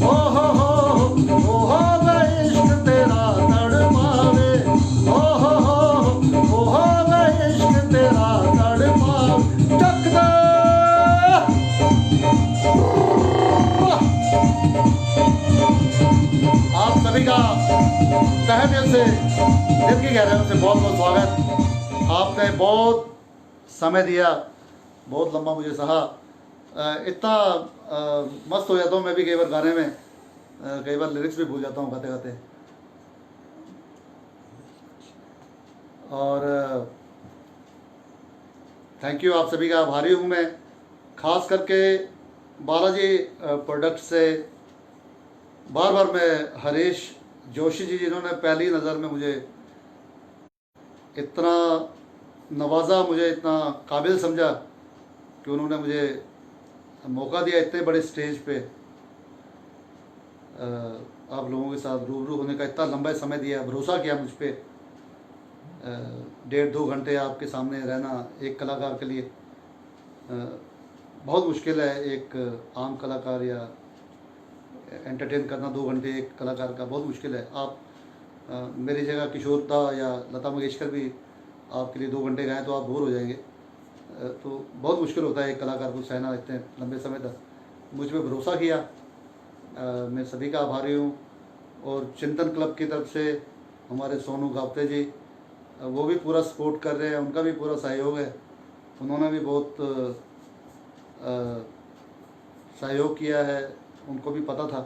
ओ हो इश्क तेरा तड़पावे ओ हो इश्क तेरा तड़पावे चकदा आप सभी का तहे दिल से दिल की गहराइयों से बहुत बहुत स्वागत। आपने बहुत समय दिया, बहुत लंबा मुझे सहा। इतना मस्त हो जाता हूँ मैं भी कई बार गाने में, कई बार लिरिक्स भी भूल जाता हूँ गाते गाते। और थैंक यू, आप सभी का आभारी हूँ मैं। खास करके बालाजी प्रोडक्ट से बार बार मैं हरीश जोशी जी, जिन्होंने पहली नज़र में मुझे इतना नवाजा, मुझे इतना काबिल समझा कि उन्होंने मुझे मौका दिया इतने बड़े स्टेज पे आप लोगों के साथ रूबरू होने का, इतना लंबा समय दिया, भरोसा किया मुझ पे। 1.5-2 घंटे आपके सामने रहना एक कलाकार के लिए बहुत मुश्किल है। एक आम कलाकार या एंटरटेन करना 2 घंटे एक कलाकार का बहुत मुश्किल है। आप मेरी जगह किशोर दा या लता मंगेशकर भी आपके लिए 2 घंटे गाएं तो आप बोर हो जाएंगे। तो बहुत मुश्किल होता है एक कलाकार को सहना इतने लंबे समय तक। मुझ पर भरोसा किया, मैं सभी का आभारी हूँ। और चिंतन क्लब की तरफ से हमारे सोनू गावते जी, वो भी पूरा सपोर्ट कर रहे हैं, उनका भी पूरा सहयोग है। उन्होंने भी बहुत सहयोग किया है, उनको भी पता था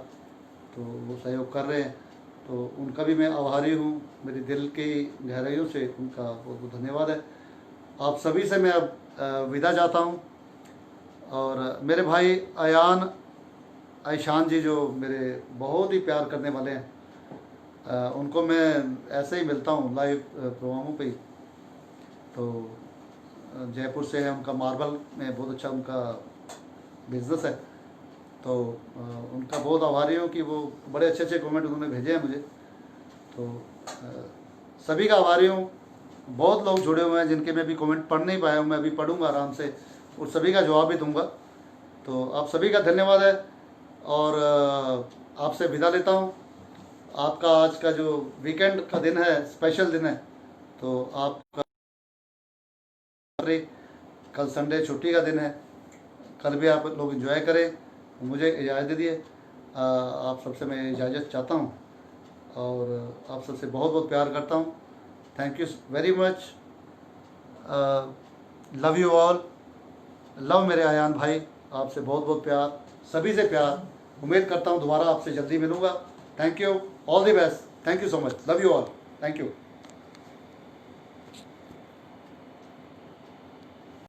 तो वो सहयोग कर रहे हैं। तो उनका भी मैं आभारी हूँ, मेरी दिल की गहराइयों से उनका बहुत बहुत धन्यवाद है। आप सभी से मैं अब विदा चाहता हूँ। और मेरे भाई अयान ऐशान जी, जो मेरे बहुत ही प्यार करने वाले हैं, उनको मैं ऐसे ही मिलता हूँ लाइव प्रोग्रामों पे ही। तो जयपुर से है, उनका मार्बल में बहुत अच्छा उनका बिजनेस है। तो उनका बहुत आभारी हूँ कि वो बड़े अच्छे अच्छे कमेंट उन्होंने भेजे हैं मुझे। तो सभी का आभारी हूँ। बहुत लोग जुड़े हुए हैं जिनके मैं भी कमेंट पढ़ नहीं पाया हूँ, मैं अभी पढ़ूँगा आराम से और सभी का जवाब भी दूँगा। तो आप सभी का धन्यवाद है और आपसे विदा लेता हूँ। आपका आज का जो वीकेंड का दिन है, स्पेशल दिन है, तो आपका कल संडे छुट्टी का दिन है, कल भी आप लोग एंजॉय करें। मुझे इजाज़त दे दिए, आप सबसे मैं इजाज़त चाहता हूँ और आप सबसे बहुत बहुत प्यार करता हूँ। Thank you very much, love you all, love मेरे आयान भाई, आपसे बहुत बहुत प्यार, सभी से प्यार। उम्मीद करता हूँ दोबारा आपसे जल्दी मिलूँगा। Thank you, all the best, thank you so much, love you all, thank you.